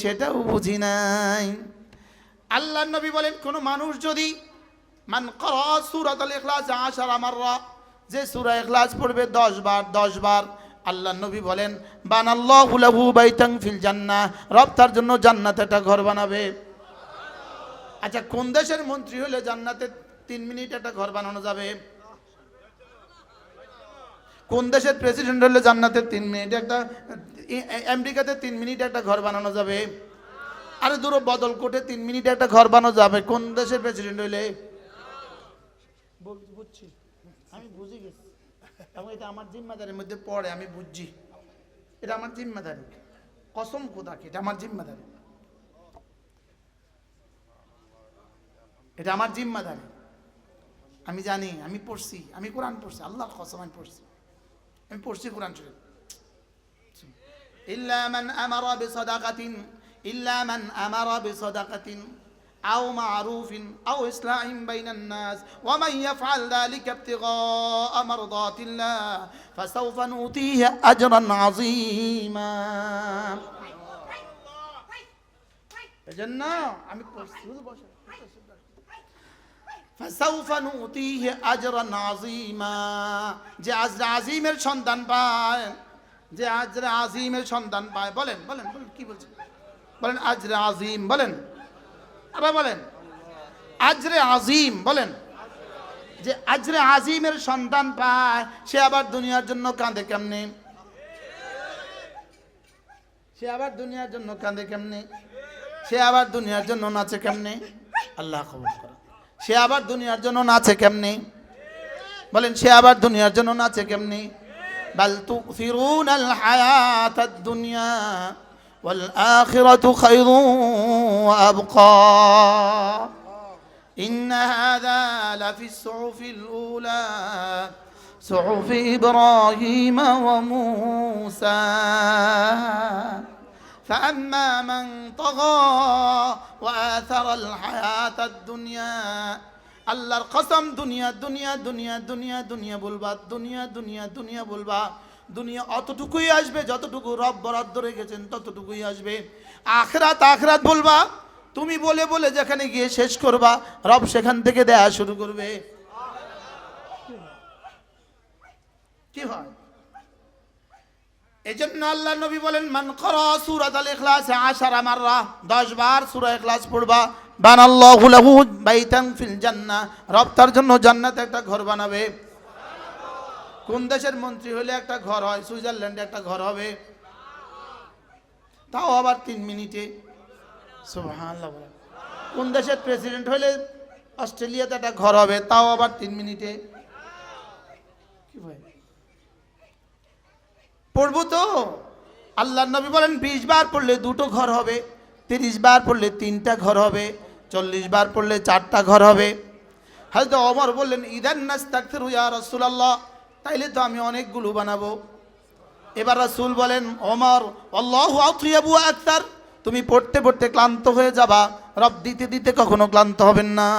সেটাও বুঝি নাই। আল্লাহ নবী বলেন কোন মানুষ যদি মান ক্বারা সূরাতুল ইখলাস 10 মাররা, যে সূরা ইখলাস পড়বে 10 বার, 10 বার, আল্লাহ নবী বলেন বানাল্লাহু লাহু বাইতান ফিল জান্নাহ, রব তার জন্য জান্নাতে একটা ঘর বানাবে। আচ্ছা, কোন দেশের মন্ত্রী হলে জান্নাতে 3 মিনিট একটা ঘর বানানো যাবে? কোন দেশের প্রেসিডেন্ট হলে জান্নাতে 3 মিনিট একটা, আমেরিকাতে 3 মিনিট একটা ঘর বানানো যাবে? আরে দূর বদলকোটে 3 মিনিট একটা ঘর বানানো যাবে কোন দেশের প্রেসিডেন্ট হইলে? বুঝছি, আমি বুঝে গেছি, এবং এটা আমার জিম্মাদারির মধ্যে পড়ে, আমি বুঝছি, এটা আমার জিম্মাদারি। কসম খোদাকে এটা আমার জিম্মাদারি, এটা আমার জিম্মাদারি। আমি জানি, আমি পড়ছি, আমি কোরআন পড়ছি, আল্লাহর কসম আমি পড়ছি, আমি পড়ছি কোরআন শরীফ। ইল্লা মান আমারা বিসাদাকাতিন, ইল্লা মান আমারা বিসাদাকাতিন আও মারুফিন আও ইসলাহিন বাইনান নাস ওয়া মান ইয়াফআল যালিকা ইবতিগাআ মারদাতিল্লাহ ফাসাউফা নুতিহি আজরান আযীমা। এজন্য আমি পড়ছি, বসে ফাসাউফা নুতিহি আজরান আযীমা, যে আজর আযীমের সন্ধান পায়, যে আজর আযীমের সন্ধান পায়। বলেন বলেন বলেন কি বলছেন? বলেন আজরে আজিম, বলেন আবার বলেন আজরে আজিম, বলেন। যে আজরে আজিমের সন্তান পায় সে আবার দুনিয়ার জন্য কাঁদে কেমনে? সে আবার দুনিয়ার জন্য কাঁদে কেমনে? সে আবার দুনিয়ার জন্য নাচে কেমনে? আল্লাহ কবুল করে। সে আবার দুনিয়ার জন্য নাচে কেমনে? বলেন সে আবার দুনিয়ার জন্য নাচে কেমনে? বাল তুফিরুনাল হায়াতাদ দুনিয়া والآخرة خير وأبقى إن هذا لفي الصحف الأولى صحف إبراهيم وموسى فأما من طغى وآثر الحياة الدنيا আল্লাহর কসম দুনিয়া দুনিয়া দুনিয়া দুনিয়া দুনিয়া বলবা, দুনিয়া দুনিয়া দুনিয়া বলবা, দুনিয়া অতটুকুই আসবে যতটুকু রব বরাদ্দ রেখেছেন, ততটুকুই আসবে। আখিরাত আখিরাত বলবা, তুমি বলে বলে যেখানে গিয়ে শেষ করবা রব সেখান থেকে দেয়া শুরু করবে। কি হয়? এজন্য আল্লাহ নবী বলেন মান ক্বারা সূরাতুল ইখলাস 10 মাররা, 10 বার সূরা ইখলাস পড়বা, বানাল্লাহু লাহু বাইতান ফিল জান্নাহ, রব তার জন্য জান্নাতে একটা ঘর বানাবে। কোন দেশের মন্ত্রী হলে একটা ঘর হয়? সুইজারল্যান্ডে একটা ঘর হবে, তাও আবার 3 মিনিটে। সুবহানাল্লাহ। কোন দেশের প্রেসিডেন্ট হলে অস্ট্রেলিয়াতে একটা ঘর হবে, তাও আবার 3 মিনিটে। কি ভাই পড়বো তো? আল্লাহ নবী বলেন 20 বার পড়লে 2টো ঘর হবে, 30 বার পড়লে 3টা ঘর হবে, 40 বার পড়লে 4টা ঘর হবে। হযরত ওমর বললেন ইদান নাস্তাগফিরু ইয়া রাসূলুল্লাহ, তাইলে তো আমি অনেকগুলো বানাবো। এবার রাসূল বলেন ওমর আল্লাহু আতয়াবু আকতার, তুমি পড়তে পড়তে ক্লান্ত হয়ে যাবা, রব দিতে দিতে কখনো ক্লান্ত হবেন না।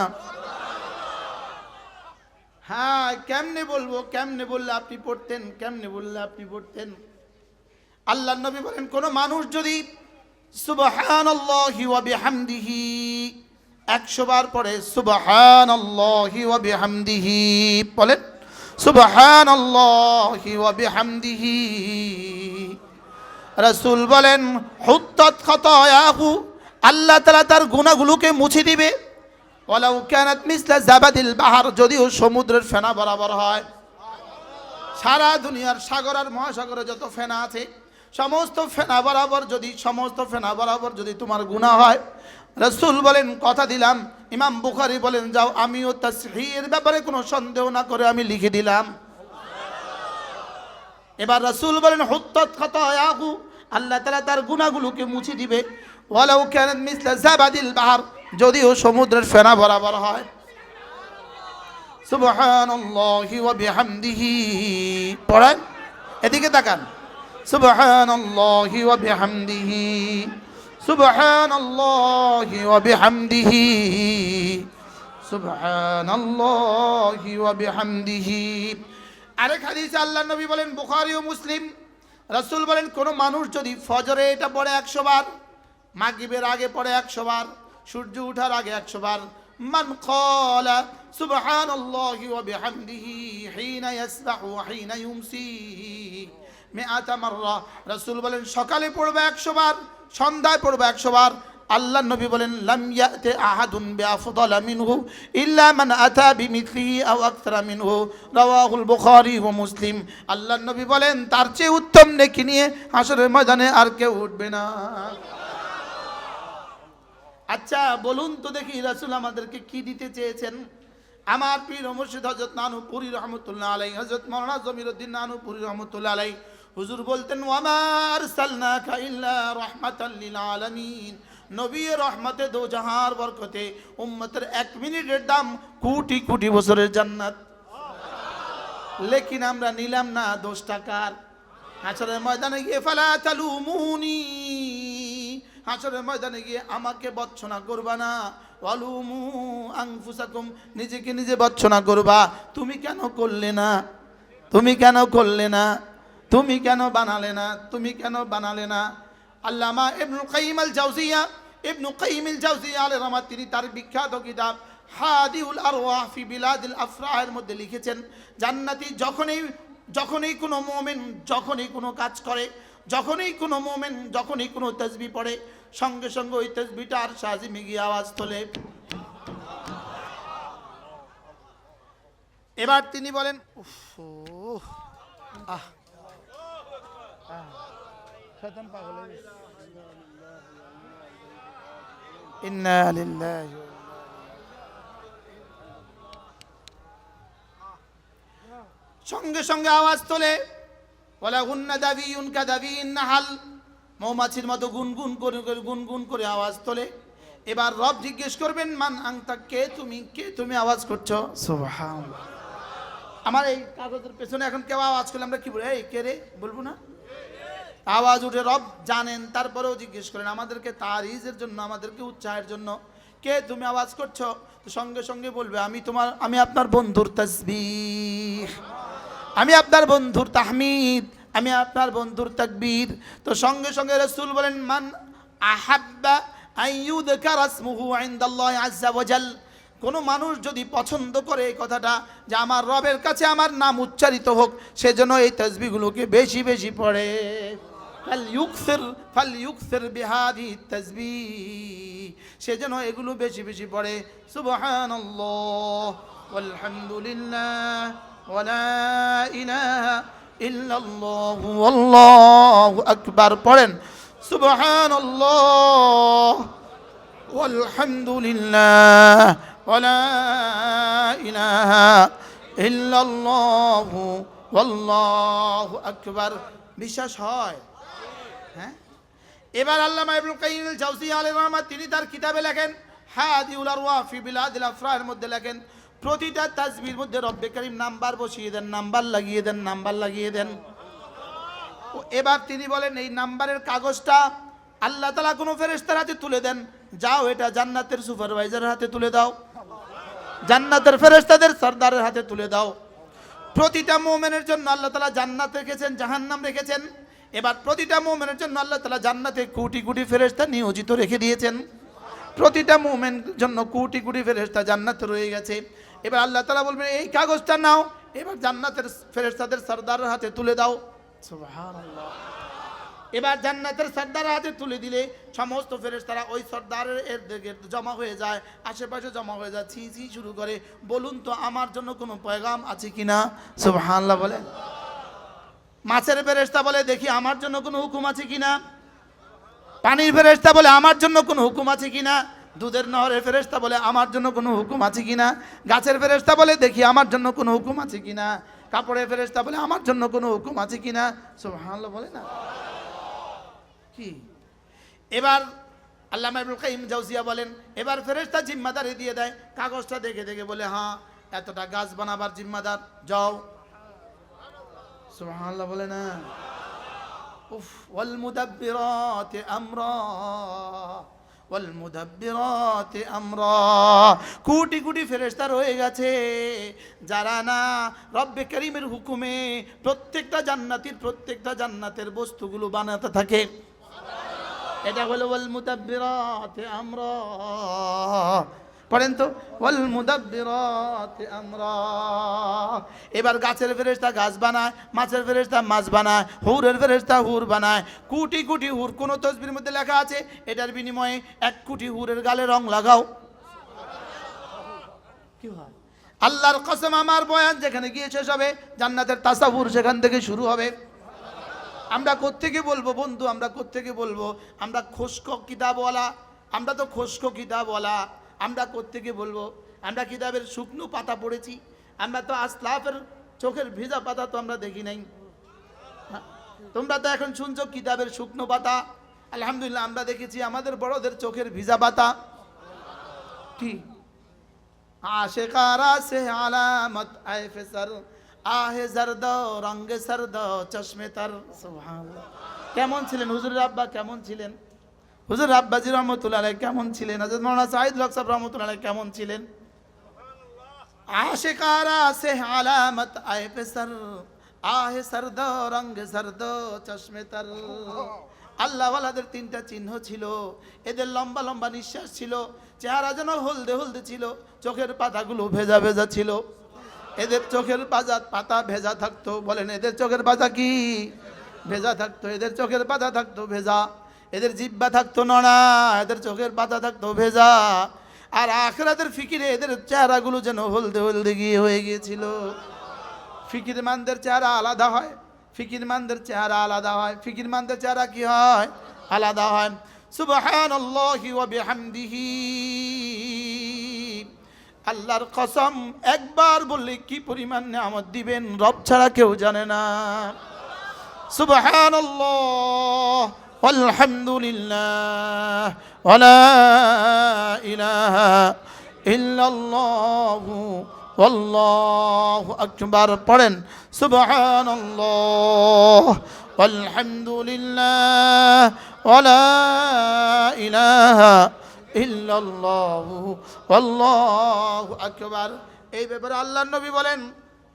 হ্যাঁ, কেমনে বলবো? কেমনে বললে আপনি পড়তেন? কেমনে বললে আপনি পড়তেন? আল্লাহ নবী বলেন কোন মানুষ যদি সুবহানাল্লাহি ওয়া বিহামদিহি 100 বার পড়ে সুবহানাল্লাহি ওয়া বিহামদিহি, বলেন সুবহানাল্লাহি ওয়া বিহামদিহি। রাসূল বলেন হুত্তাত খাতায়াহু, আল্লাহ তাআলা তার গুনাহগুলোকে মুছে দিবে। ওয়ালাউ কানাত মিসলা জাবাদিল বাহর, যদিও সমুদ্রের ফেনা বরাবর হয়। সারা দুনিয়ার সাগর আর মহাসাগরে যত ফেনা আছে, সমস্ত ফেনা বরাবর যদি তোমার গুনাহ হয়, রাসূল বলেন কথা দিলাম, ইমাম বুখারী বলেন যাও আমিও তাসহিহের ব্যাপারে কোনো সন্দেহ না করে আমি লিখে দিলাম। এবার রাসূল বলেন হুত্তাত খাতায়াহু, আল্লাহ তাআলা তার গুনাহগুলোকে মুছে দিবে। ওয়ালাউ কানাত মিসলা জাবাদিল বাহর, যদিও সমুদ্রের ফেনা বরাবর হয়। সুবহানাল্লাহি ওয়া বিহামদিহি, পড়েন, এদিকে তাকান। সুবহানাল্লাহি ওয়া বিহামদিহি, সুবহানাল্লাহি ওয়া বিহামদিহি, সুবহানাল্লাহি ওয়া বিহামদিহি। আরেক হাদিসে আল্লাহর নবী বলেন, বুখারী ও মুসলিম, রাসূল বলেন কোন মানুষ যদি ফজরে এটা পড়ে 100 বার, মাগরিবের আগে পড়ে 100 বার, সূর্য ওঠার আগে 100 বার, মান ক্বালা সুবহানাল্লাহি ওয়া বিহামদিহি হিনা ইয়াসবাহু ওয়া হিনা ইউমসি মিআতা মাররা, রাসূল বলেন সকালে পড়বে 100 বার, সন্ধ্যায় পড়বে 100 বার। আল্লাহ নবী বলেন লাম ইয়াতি আহাদুন বিআফদালা মিনহু ইল্লা মান আতা বিমিথলিহি আও আকতারা মিনহু, রাওয়াহুল বুখারী ওয়া মুসলিম। আল্লাহ নবী বলেন তার চেয়ে উত্তম নেকি নিয়ে হাসরের ময়দানে আর কেউ উঠবে না। আচ্ছা বলুন তো দেখি রাসূল আমাদেরকে কি দিতে চেয়েছেন? আমার পীর ও মুর্শিদ হযরত নানুপুরী রহমাতুল্লাহ আলাইহি, হযরত মাওলানা জমিরুদ্দিন নানুপুরী রহমাতুল্লাহ আলাইহি হুজুর বলতেন ওয়ামা আরসালনাকা ইল্লা রাহমাতাল লিল আলামিন, নবী রহমতে দো জাহার বরকতে উম্মতের 1 মিনিটের দাম কোটি কোটি বছরের জান্নাত। লেকিন আমরা নিলাম না 10 টাকার। হাসরের ময়দানে গিয়ে ফালা তালুমুনি, হাসরের ময়দানে গিয়ে আমাকে বচ্চনা করবা না, ওয়ালুমু আনফুসাকুম, নিজেকে নিজে বচ্চনা করবা। তুমি কেন করলে না, তুমি কেন করলে না, তুমি কেন বানালে না, তুমি কেন বানালে না। আল্লামা ইবনুল কাইয়িম আল জাওজিয়া, ইবনু কাইয়িম আল জাওজিয়া আলাইহির রহমাত, তিনি তার বিখ্যাত কিতাব হাদিউল আরওয়াহ ফি বিলাদিল আফরাহের মধ্যে লিখেছেন, জান্নাতি যখনই কোনো মুমিন যখনই কোনো কাজ করে, যখনই কোনো মুমিন যখনই কোনো তাসবিহ পড়ে, সঙ্গে সঙ্গে ওই তাসবিহটা আর শাজিমে গিয়ে আওয়াজ তোলে। এবার তিনি বলেন উফ আহ শয়তান পাগল হয়ে গেছে। ইন্না লিল্লাহি, সঙ্গে সঙ্গে আওয়াজ তোলে। ওয়ালা হুন্না দাবিয়ুন কাদাবিন নাহাল, মৌমাছির মতো গুনগুন করে আওয়াজ তোলে। এবার রব জিজ্ঞেস করবেন মান আনতা, কে তুমি আওয়াজ করছো? সুবহানাল্লাহ। আমার এই কাগজের পেছনে এখন কেউ আওয়াজ করলে আমরা কি বলি? এই কে রে, বলবো না? আওয়াজ উঠে, রব জানেন, তারপরেও জিজ্ঞেস করেন আমাদেরকে তারিজের জন্য, আমাদেরকে উৎসাহের জন্য, কে তুমি আওয়াজ করছো? তো সঙ্গে সঙ্গে বলবে আমি আপনার বন্ধুর তাসবিহ, আমি আপনার বন্ধুর তাহমিদ, আমি আপনার বন্ধুর তাকবীর। তো সঙ্গে সঙ্গে রাসূল বলেন মান আহাব্বা আইয়ুযকারা ইসমুহু ইনদাল্লাহি আযজা ওয়া জাল, কোনো মানুষ যদি পছন্দ করে এই কথাটা যে আমার রবের কাছে আমার নাম উচ্চারিত হোক, সেজন্য এই তাসবিহগুলোকে বেশি বেশি পড়ে। ফালইউকসির বিহাদিহি তাসবিহ, সেজন্য এগুলো বেশি বেশি পড়ে। সুবহানাল্লাহ ওয়ালহামদুলিল্লাহ ওয়ালা ইলাহা ইল্লাল্লাহু ওয়াল্লাহু আকবার। পড়েন সুবহানাল্লাহ ওয়ালহামদুলিল্লাহ ওয়ালা ইলাহা ইল্লাল্লাহু ওয়াল্লাহু আকবার। বিশ্বাস হয়? হ্যাঁ। এবার আল্লামা ইবনুল কাইয়িম আল জাওজিয়া আলাইহির রহমাত, তিনি তার কিতাবে লেখেন হাদিউল আরওয়াহ ফি বিলাদিল আফরাহের মধ্যে লেখেন প্রতিটা তাসবিহর মধ্যে রব্বে কারীম নাম্বার বসিয়ে দেন, নাম্বার লাগিয়ে দেন। এবার তিনি বলেন এই নাম্বারের কাগজটা আল্লাহ তাআলা কোনো ফেরেশতার হাতে তুলে দেন, যাও এটা জান্নাতের সুপারভাইজারের হাতে তুলে দাও, জান্নাতের ফেরেশতাদের সরদারের হাতে তুলে দাও। প্রতিটা মুমিনের জন্য আল্লাহ তাআলা জান্নাত রেখেছেন, জাহান্নাম রেখেছেন। এবার প্রতিটা মুমিনের জন্য আল্লাহ তাআলা জান্নাতে কোটি কোটি ফেরেশতা নিয়োজিত রেখে দিয়েছেন। প্রতিটা মুমিনের জন্য কোটি কোটি ফেরেশতা জান্নাতে রয়ে গেছে। এবার আল্লাহ তাআলা বলবেন এই কাগজটা নাও, এবার জান্নাতের ফেরেশতাদের সরদারের হাতে তুলে দাও। সুবহানাল্লাহ। এবার জান্নাতের সরদারের হাতে তুলে দিলে সমস্ত ফেরেশতারা ওই সরদারের দিকে জমা হয়ে যায়, আশেপাশে জমা হয়ে যায়, ছি ছি শুরু করে। বলুন তো আমার জন্য কোনো পয়গাম আছে কিনা? সুবহানাল্লাহ বলেন। মাছের ফেরেশতা বলে দেখি আমার জন্য কোনো হুকুম আছে কিনা। পানির ফেরেশতা বলে আমার জন্য কোনো হুকুম আছে কিনা। দুধের নহরের ফেরেশতা বলে আমার জন্য কোনো হুকুম আছে কিনা। গাছের ফেরেশতা বলে দেখি আমার জন্য কোনো হুকুম আছে কিনা। কাপড়ের ফেরেশতা বলে আমার জন্য কোনো হুকুম আছে কিনা। সুবহানাল্লাহ বলে না কি? এবার আল্লামা ইবনুল কাইয়িম জাওজিয়া বলেন এবার ফেরেশতা জিম্মাদারি দিয়ে দেয়, কাগজটা দেখে দেখে বলে হ্যাঁ এতটা গাছ বানাবার জিম্মাদার, যাও। সুবহানাল্লাহ বলে না। উফ ওয়াল মুদাব্বিরাতি আমরা ওয়াল মুদাব্বিরাতি আমরা। কোটি কোটি ফেরেশতা রয়ে গেছে যারা না রব্বে কারীমের হুকুমে প্রত্যেকটা জান্নাতের বস্তুগুলো বানাতে থাকে। এটা হলো ওয়াল মুদাব্বিরাতি আমরা। পড়েন তো ওয়াল মুদাব্বিরাতি আমরা। এবার গাছের ফেরেশতা গাছ বানায়, মাছের ফেরেশতা মাছ বানায়, হুরের ফেরেশতা হুর বানায়। কোটি কোটি হুর, কোন তসবির মধ্যে লেখা আছে এটার বিনিময়ে 1 কোটি হুরের গালে রং লাগাও। কি হয়? আল্লাহর কসম আমার বয়ান যেখানে গিয়ে শেষ হবে জান্নাতের তাসাউর সেখান থেকে শুরু হবে। আমরা কোত্থেকে বলবো বন্ধু, আমরা কোত্থেকে বলবো? আমরা খুশক কিতাবওয়ালা, আমরা তো খুশক কিতাবওয়ালা। আমরা কোত্থেকে বলবো? আমরা কিতাবের শুকনো পাতা পড়েছি, আমরা তো আসলাফের চোখের ভিজা পাতা তো আমরা দেখি নাই। তোমরা তো এখন শুনছো কিতাবের শুকনো পাতা, আলহামদুলিল্লাহ আমরা দেখেছি আমাদের বড়দের চোখের ভিজা পাতা। কি আশিকারা সে আলামত আয়ে ফিসর আহে জর্দ রঙে সরদ চশমে তর। সুবহানাল্লাহ। কেমন ছিলেন হুজুরের আব্বা? কেমন ছিলেন হুজুর আব্বাজি রহমতুল্লাহ আলাইহি? কেমন ছিলেন হযরত মাওলানা সাঈদ হক সাহেব রহমতুল্লাহ আলাইহি? কেমন ছিলেন? আশিকারা সে আলামত আয়ে ফিসর আহে সরদ রঙে সরদ চশমে তর। আল্লাহ ওয়ালাদের 3টা চিহ্ন ছিল, এদের লম্বা লম্বা নিঃশ্বাস ছিল, চেহারা যেন হলদে হলদে ছিল, চোখের পাতাগুলো ভেজা ভেজা ছিল। এদের চোখের পাতা ভেজা থাকতো। বলেন এদের চোখের পাতা কি ভেজা থাকতো? এদের চোখের পাতা থাকতো ভেজা। এদের জিহ্বা থাকতো নড়া, এদের চোখের পাতা থাকতো ভেজা। আর আখিরাতের ফিকিরে এদের চেহারাগুলো যেন হলদে হলদে গিয়ে হয়ে গিয়েছিল। ফিকিরমানদের চেহারা আলাদা হয়, ফিকিরমানদের চেহারা আলাদা হয়, ফিকিরমানদের চেহারা কি হয়? আলাদা হয়। সুবহানাল্লাহি ওয়া বিহামদিহি। আল্লাহর কসম একবার বললে কি পরিমাণ নিয়ামত দিবেন রব ছাড়া কেউ জানে না। সুবহানাল্লাহ আলহামদুলিল্লাহ ওয়া লা ইলাহা ইল্লাল্লাহু ওয়াল্লাহু আকবার। পড়েন সুবহানাল্লাহ আলহামদুলিল্লাহ ওয়া লা ইলাহা ইল্লাল্লাহু আল্লাহু আকবার। এই ব্যাপারে আল্লাহর নবী বলেন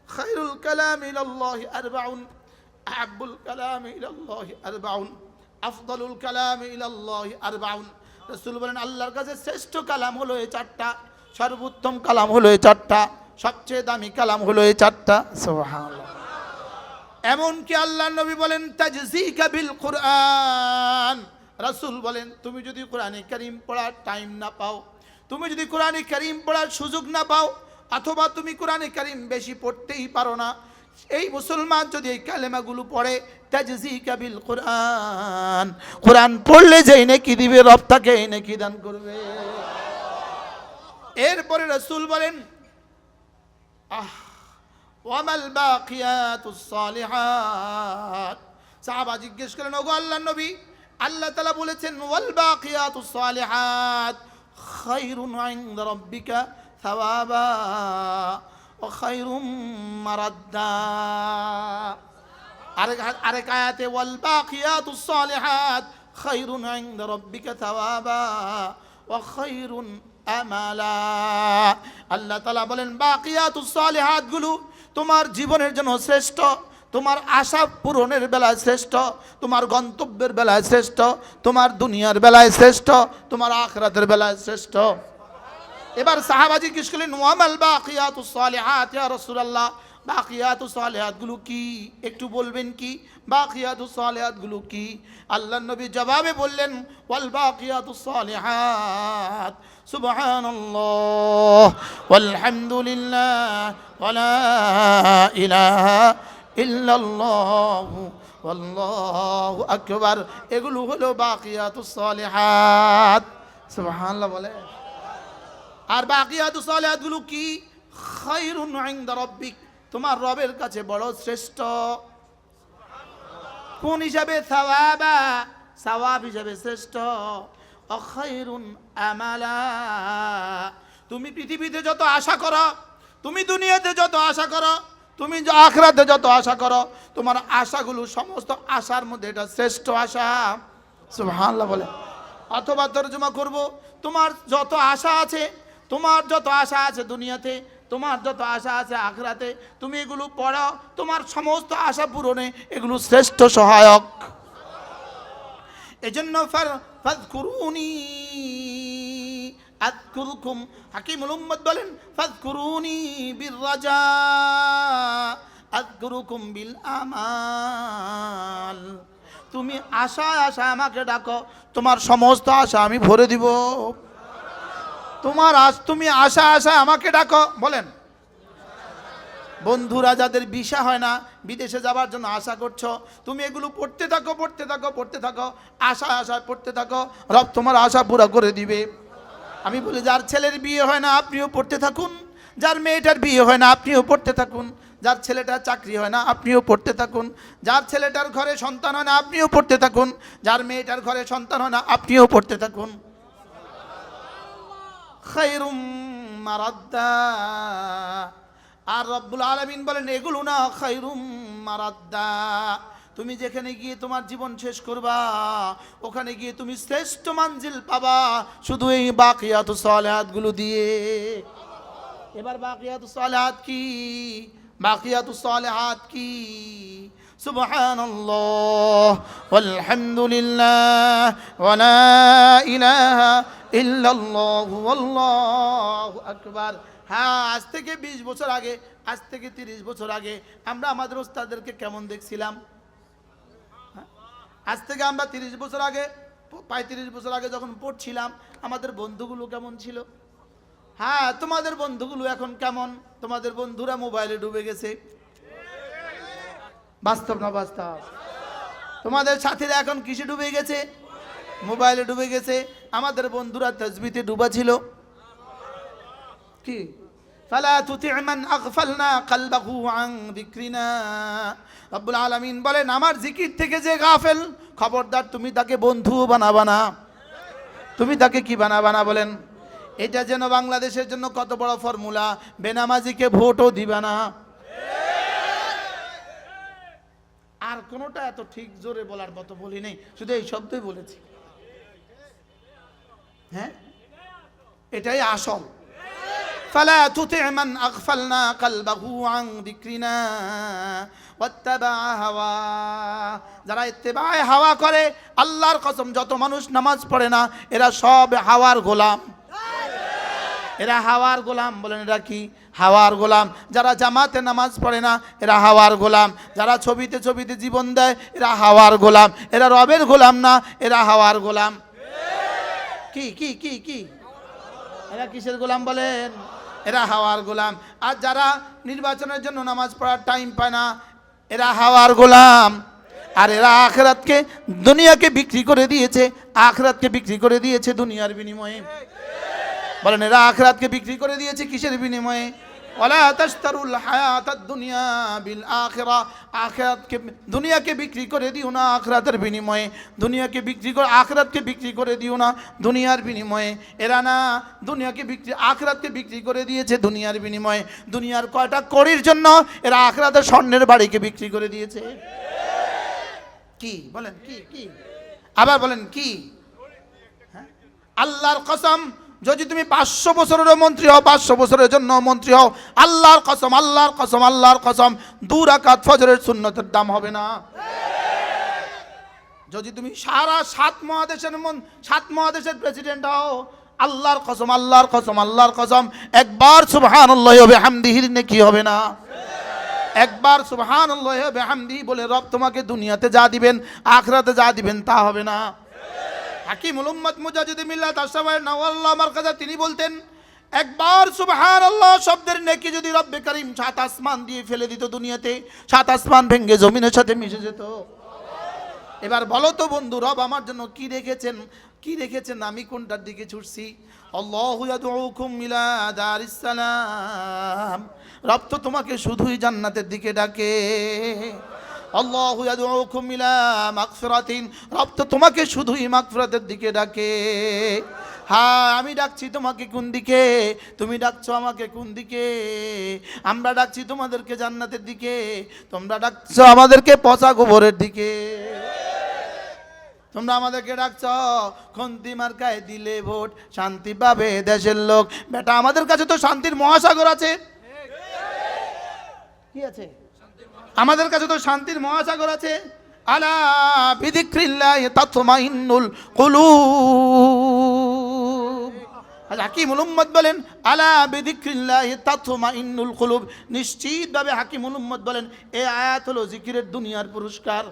খায়রুল কালামি ইলাল্লাহি আরবাউন আহাব্বুল কালামি ইলাল্লাহি আরবাউন আফদালুল কালামি ইলাল্লাহি আরবাউন। রাসূল বলেন আল্লাহর কাছে শ্রেষ্ঠ কালাম হলো এই 4টা, সর্বোত্তম কালাম হলো এই 4টা, সবচেয়ে দামি কালাম হলো এই 4টা। সুবহানাল্লাহ। এমনকি আল্লাহর নবী বলেন তাজজিকা বিল কুরআন। রাসূল বলেন তুমি যদি কোরআনে কারীম পড়ার টাইম না পাও, তুমি যদি কোরআনে কারীম পড়ার সুযোগ না পাও, অথবা তুমি কোরআনে কারীম বেশি পড়তেই পারো না, এই মুসলমান যদি এই কালেমাগুলো পড়ে তাজজিকা বিল কুরআন, কোরআন পড়লে যেই নেকি দিবে রব তাকে এই নেকি দান করবে। এরপরে রাসূল বলেন ওয়ামাল বাকিয়াতুস সালিহাত। সাহাবা জিজ্ঞেস করেন ওগো আল্লাহর নবী, আল্লাহ তাআলা বলেছেন ওয়াল বাকিয়াতুস সালিহাত খায়রুন ইনদা রাব্বিকা সাওয়াবা ওয়া খায়রুম মারাদ্দা। আরেক আয়াতে ওয়াল বাকিয়াতুস সালিহাত খায়রুন ইনদা রাব্বিকা সাওয়াবা ওয়া খায়রুন আমালা। আল্লাহ তাআলা বলেন বাকিয়াতুস সালিহাত গুলো তোমার জীবনের জন্য শ্রেষ্ঠ, তোমার আশা পূরণের বেলায় শ্রেষ্ঠ, তোমার গন্তব্যের বেলায় শ্রেষ্ঠ, তোমার দুনিয়ার বেলায় শ্রেষ্ঠ, তোমার আখিরাতের বেলায় শ্রেষ্ঠ। এবার সাহাবা জিজ্ঞেস করলেন, ওয়ামাল বাকিয়াতুস সালিহাত ইয়া রাসূলুল্লাহ, বাকিয়াতুস সালিহাত গুলো কি, একটু বলবেন কি বাকিয়াতুস সালিহাত গুলো কি? আল্লাহর নবী জবাবে বললেন, ওয়াল বাকিয়াতুস সালিহাত সুবহানাল্লাহ ওয়ালহামদুলিল্লাহ ওয়ালা ইলাহা ইল্লাল্লাহ ওয়াল্লাহু আকবার। এগুলো হলো বাকিয়াতুস সালিহাত। সুবহানাল্লাহ বলে। আর বাকিয়াতুস সালিহাত গুলো কি? খায়রুন ইনদা রাব্বিক, তোমার রবের কাছে বড় শ্রেষ্ঠ। কোন হিসাবে? সাওয়াবা, সওয়াব হিসাবে শ্রেষ্ঠ। খায়রুন আমালা, তুমি পৃথিবীতে যত আশা করো, তুমি দুনিয়াতে যত আশা করো, তুমি আখিরাতে যত আশা করো, তোমার আশাগুলো সমস্ত আশার মধ্যে এটা শ্রেষ্ঠ আশা। সুবহানাল্লাহ বলে। অথবা তরজমা করব, তোমার যত আশা আছে, তোমার যত আশা আছে দুনিয়াতে, তোমার যত আশা আছে আখিরাতে, তুমি এগুলো পড়ো, তোমার সমস্ত আশা পূরণে এগুলো শ্রেষ্ঠ সহায়ক। এজন্য ফাযকুরুনি আযকুরকুম, হাকিমুল উম্মত বলেন, ফাযকুরুনি বিররাজা আযকুরকুম বিল আমাল। তুমি আশায় আশায় আমাকে ডাকো, তোমার সমস্ত আশা আমি ভরে দিব। তুমি আশা আশায় আমাকে ডাকো, বলেন। বন্ধুরা যাদের ভিসা হয় না, বিদেশে যাবার জন্য আশা করছো, তুমি এগুলো পড়তে থাকো, পড়তে থাকো, পড়তে থাকো, আশায় আশায় পড়তে থাকো, রব তোমার আশা পুরা করে দিবে। আমি বলি, যার ছেলের বিয়ে হয় না আপনিও পড়তে থাকুন, যার মেয়েটার বিয়ে হয় না আপনিও পড়তে থাকুন, যার ছেলেটার চাকরি হয় না আপনিও পড়তে থাকুন, যার ছেলেটার ঘরে সন্তান হয় না আপনিও পড়তে থাকুন, যার মেয়েটার ঘরে সন্তান হয় না আপনিও পড়তে থাকুন। খায়রুম মারাদ্দা, আর রব্বুল আলামিন বলেন এগুলো না খায়রুম মারাদ্দা, তুমি যেখানে গিয়ে তোমার জীবন শেষ করবা, ওখানে গিয়ে তুমি শ্রেষ্ঠ মানজিল পাবা শুধু এই বাকিয়াতুস সালিহাত গুলো দিয়ে। এবার বাকিয়াতুস সালিহাত কি? বাকিয়াতুস সালিহাত কি? সুবহানাল্লাহ ওয়ালহামদুলিল্লাহ ওয়ালা ইলাহা ইল্লাল্লাহ ওয়াল্লাহু আকবার। হ্যাঁ, আজ থেকে 20 বছর আগে, আজ থেকে 30 বছর আগে আমরা আমাদের ওস্তাদদেরকে কেমন দেখছিলাম? আজ থেকে আমরা 30 বছর আগে, 35 বছর আগে যখন পড়ছিলাম, আমাদের বন্ধুগুলো কেমন ছিল? হ্যাঁ, তোমাদের বন্ধুগুলো এখন কেমন? তোমাদের বন্ধুরা মোবাইলে ডুবে গেছে। বাস্তব না বাস্তব? তোমাদের সাথীরা এখন কিসে ডুবে গেছে? মোবাইলে ডুবে গেছে। আমাদের বন্ধুরা তাসবিতে ডুবা ছিল। কি? ফালা তুতি' মান আগফালনা কলবাহু আন যিকরিনা, রব্বুল আলামিন বলেন, আমার জিকির থেকে যে গাফেল, খবরদার তুমি তাকে বন্ধু বানাবা না। তুমি তাকে কি বানাবা না? বলেন। এটা যেন বাংলাদেশের জন্য কত বড় ফর্মুলা, বেনামাজিকে ভোটও দিবা না। আর কোনোটা এত ঠিক জোরে বলার মতো বলি নেই, শুধু এই শব্দই বলেছি। হ্যাঁ, এটাই আসল। ফালা তুতি' মান আগফালনা কলবাহু আন যিকরিনা ওয়াত্তাবা হাওয়া, যারা ইত্তেবায়ে হাওয়া করে, আল্লাহর কসম যত মানুষ নামাজ পড়ে না এরা সব হাওয়ার গোলাম। এরা হাওয়ার গোলাম। বলেন, এরা কি? হাওয়ার গোলাম। যারা জামাতে নামাজ পড়ে না এরা হাওয়ার গোলাম। যারা ছবিতে ছবিতে জীবন দেয় এরা হাওয়ার গোলাম। এরা রবের গোলাম না, এরা হাওয়ার গোলাম। কি কি কি কি? এরা কিসের গোলাম? বলেন। এরা হাওয়ার গোলাম। আর যারা নির্বাচনের জন্য নামাজ পড়ার টাইম পায় না এরা হাওয়ার গোলাম। আর এরা আখিরাতকে, দুনিয়াকে বিক্রি করে দিয়েছে, আখিরাতকে বিক্রি করে দিয়েছে দুনিয়ার বিনিময়ে। বলেন, এরা আখিরাতকে বিক্রি করে দিয়েছে কিসের বিনিময়ে? ওয়ালা তাশতারুল হায়াতাদ দুনিয়া বিল আখিরা, আখিরাতকে, দুনিয়াকে বিক্রি করে দিও না আখিরাতের বিনিময়ে। দুনিয়াকে বিক্রি করে, আখিরাতকে বিক্রি করে দিও না দুনিয়ার বিনিময়ে। এরা না দুনিয়াকে বিক্রি, আখিরাতকে বিক্রি করে দিয়েছে দুনিয়ার বিনিময়ে। দুনিয়ার কয়টা কড়ির জন্য এরা আখিরাতের স্বর্ণের বাড়িকে বিক্রি করে দিয়েছে। কি? বলেন কি কি? আবার বলেন কি? আল্লাহর কসম, যদি তুমি 500 বছরের মন্ত্রী হও, 500 বছরের জন্য মন্ত্রী হও, আল্লাহর কসম, আল্লাহর কসম, আল্লাহর কসম, 2 রাকাত ফজরের সুন্নতের দাম হবে না। যদি তুমি সারা 7 মহাদেশের প্রেসিডেন্ট হও, আল্লাহর কসম, আল্লাহর কসম, আল্লাহর কসম, একবার সুবহানাল্লাহি ওয়া বিহামদিহি নেকি হবে না। একবার সুবহানাল্লাহি ওয়া বিহামদিহি বলে রব তোমাকে দুনিয়াতে যা দিবেন, আখিরাতে যা দিবেন তা হবে না। হাকিমুল উম্মত মুজাদ্দিদ মিল্লাত আশরাফুল নাওয়াল্লাহ মারকাজা তিনি বলতেন, একবার সুবহানাল্লাহ শব্দের নেকি যদি রব্বে কারীম 7 আসমান দিয়ে ফেলে দিত দুনিয়াতে, 7 আসমান ভেঙে জমিনের সাথে মিশে যেত। এবার বলো তো বন্ধু, রব আমার জন্য কি রেখেছেন, আমি কোনটার দিকে ছুটছি? আল্লাহু ইয়াদউকুম ইলা দারিস সালাম, রব তো তোমাকে শুধুই জান্নাতের দিকে ডাকে। আল্লাহু ইয়াদউকুম ইলা মাগফিরাতিন, রব তো তোমাকে শুধুই মাগফিরাতের দিকে ডাকে। হ্যাঁ, আমি ডাকছি তোমাকে কোন দিকে, তুমি ডাকছো আমাকে কোন দিকে? আমরা ডাকছি তোমাদেরকে জান্নাতের দিকে, তোমরা ডাকছো আমাদেরকে পচা গোবরের দিকে। তোমরা আমাদেরকে ডাকছ খন্তি মার্কায় দিলে ভোট, শান্তি পাবে দেশের লোক। বেটা, আমাদের কাছে তো শান্তির মহাসাগর আছে। কি আছে? আমাদের কাছে তো শান্তির মহাসাগর আছে। আলা বিযিকরিল্লাহি তাতমাইন্নুল কুলুব। হাকিমুল উম্মত বলেন, আলা বিযিকরিল্লাহি তাতমাইন্নুল কুলুব। নিশ্চিতভাবে হাকিমুল উম্মত বলেন, এই আয়াত হলো জিকিরের দুনিয়ার পুরস্কার।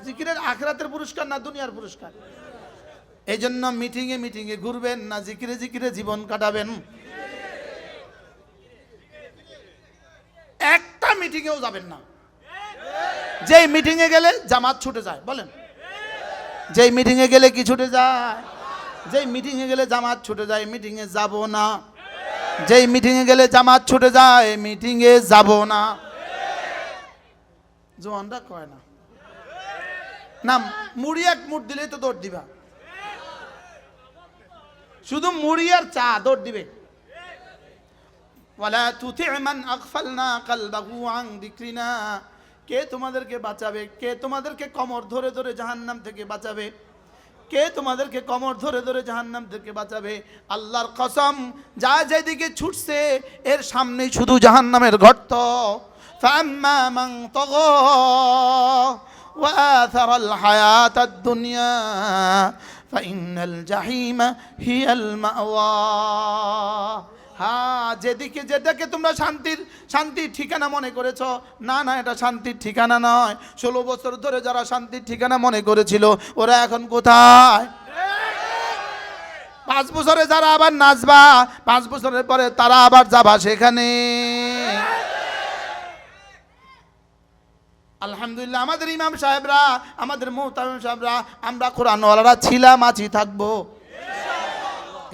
জিকিরের আখিরাতের পুরস্কার না দুনিয়ার পুরস্কার। এই জন্য মিটিংয়ে ঘুরবেন না, জিকিরে জীবন কাটাবেন। একটা মিটিংয়েও যাবেন না যেই মিটিংয়ে গেলে জামাত ছুটে যায়। বলেন, যেই মিটিংয়ে গেলে কি ছুটে যায়? যেই মিটিংয়ে গেলে জামাত ছুটে যায়, মিটিংয়ে যাব না। যেই মিটিংয়ে গেলে জামাত ছুটে যায়, মিটিংয়ে যাব না। জোয়ানরা কয় না, না মুড়ি এক মুঠ দিলেই তো দৌড় দিবা, শুধু মুড়ি আর চা দৌড় দিবে। ওয়ালা তুতি' মান আগফালনা কলবাহু আন যিকরিনা, কে তোমাদেরকে বাঁচাবে? কে তোমাদেরকে কমর ধরে ধরে জাহান্নাম থেকে বাঁচাবে? কে তোমাদেরকে কমর ধরে ধরে জাহান্নাম থেকে বাঁচাবে? আল্লাহর কসম, যা যেদিকে ছুটছে এর সামনেই শুধু জাহান্নামের গর্ত। ফাম্মা মান তাগা وآثر الحياة الدنيا فإن الجحيم هي المأوى। হ্যাঁ, যেটাকে তোমরা শান্তির ঠিকানা মনে করেছ, না এটা শান্তির ঠিকানা নয়। 16 বছর ধরে যারা শান্তির ঠিকানা মনে করেছিল, ওরা এখন কোথায়? 5 বছরে যারা আবার নাচবা, 5 বছরের পরে তারা আবার যাবা সেখানে। আলহামদুলিল্লাহ, আমাদের ইমাম সাহেবরা, আমাদের মুহতামিম সাহেবরা, আমরা কোরআনওয়ালারা ছিলাম, আছি, থাকবো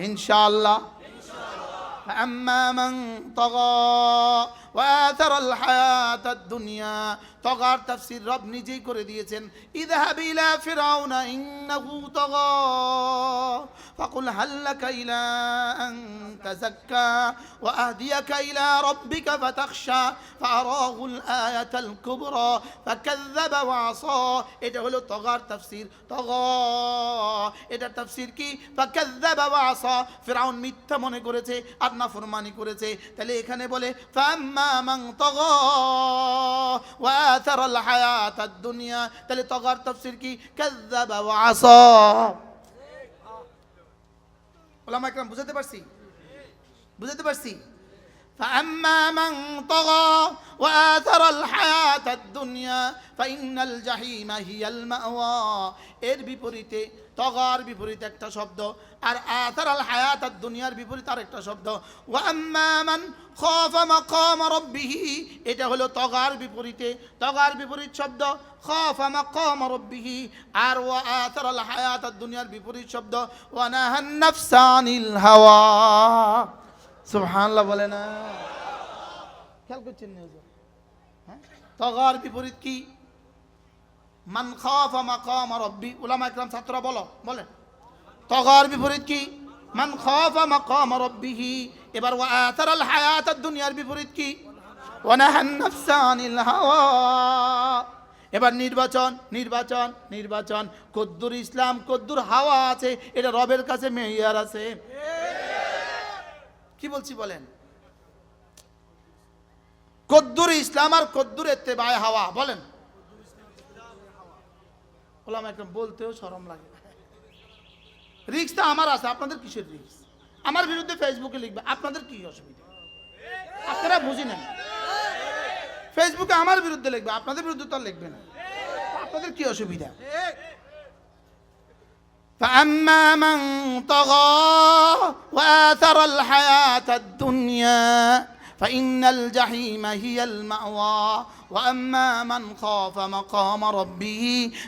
ইনশাআল্লাহ। আম্মা মান তাগা ওয়া আথারাল হায়াতাদ দুনিয়া, তাগার তাফসীর রব নিজেই করে দিয়েছেন। ইযহাব ইলা ফিরাউনা ইন্নাহু তাগা ফাকুল হাল লাকা ইলা আন তাযাক্কা ওয়া আহদিয়াকা ইলা রাব্বিকা ফাতাখশা ফাআরাহুল আয়াতাল কুবরা ফাকাযযাবা ওয়া আসা। এটা হলো তাগার তাফসীর। তাগা এটা তাফসীর কি? ফাকাযযাবা ওয়া আসা, ফিরাউন মিথ্যা মনে করেছে আর নাফরমানি করেছে। তাহলে এখানে বলে ফাম্মা মান তাগা ওয়া আথারাল হায়াতাদ দুনিয়া, তাহলে তাগার তাফসীর কি? কাযযাবা ওয়া আসা। ওলামা ইকরাম বুঝাতে পারছি? فأما من طغى وآثر الحياة الدنيا فإن الجحيم هي المأوى। এর বিপরীতে তগার বিপরীতে একটা শব্দ, আর আথারাল হায়াতাদ দুনিয়ার বিপরীতে আরেকটা শব্দ। ওয়া আম্মা মান খাফা মাকাম রাব্বিহি, এটা হলো তগার বিপরীতে, তগার বিপরীত শব্দ খাফা মাকাম রাব্বিহি। আর ওয়া আথারাল হায়াতাদ দুনিয়ার বিপরীত শব্দ ওয়া নাহান নাফসা আনিল হাওয়া। সুবহানাল্লাহ বলে না? খেয়াল করছেন না? হ্যাঁ, তগার বিপরীত কি? মান খাফা মাকাম রাব্বি। উলামা ইকরাম ছাত্ররা বলেন তগার বিপরীত কি? মান খাফা মাকাম রাব্বিহি। এবার ওয়া আথারাল হায়াতাদ দুনিয়ার বিপরীত কি? ওয়া নাহান নাফসা আনিল হাওয়া। এবার নির্বাচন নির্বাচন নির্বাচন, কদ্দুর ইসলাম কদ্দুর হাওয়া আছে, এটা রবের কাছে মেয়ার আছে। কি বলছি বলেন? কদ্দুর ইসলাম আর কদ্দুর ইত্তেবায়ে হাওয়া, বলেন। ওলামা একদম বলতেও শরম লাগে। রিস্কটা আমার আছে, আপনাদের কিসের রিস্ক? আমার বিরুদ্ধে ফেসবুকে লিখবে, আপনাদের কি অসুবিধা? আপনারা বুঝি নেন, ফেসবুকে আমার বিরুদ্ধে লিখবে, আপনাদের বিরুদ্ধে তো লিখবে না, আপনাদের কি অসুবিধা? فأما من طغى وآثر الحياة الدنيا فإن الجحيم هي المأوى وأما من خاف مقام ربه,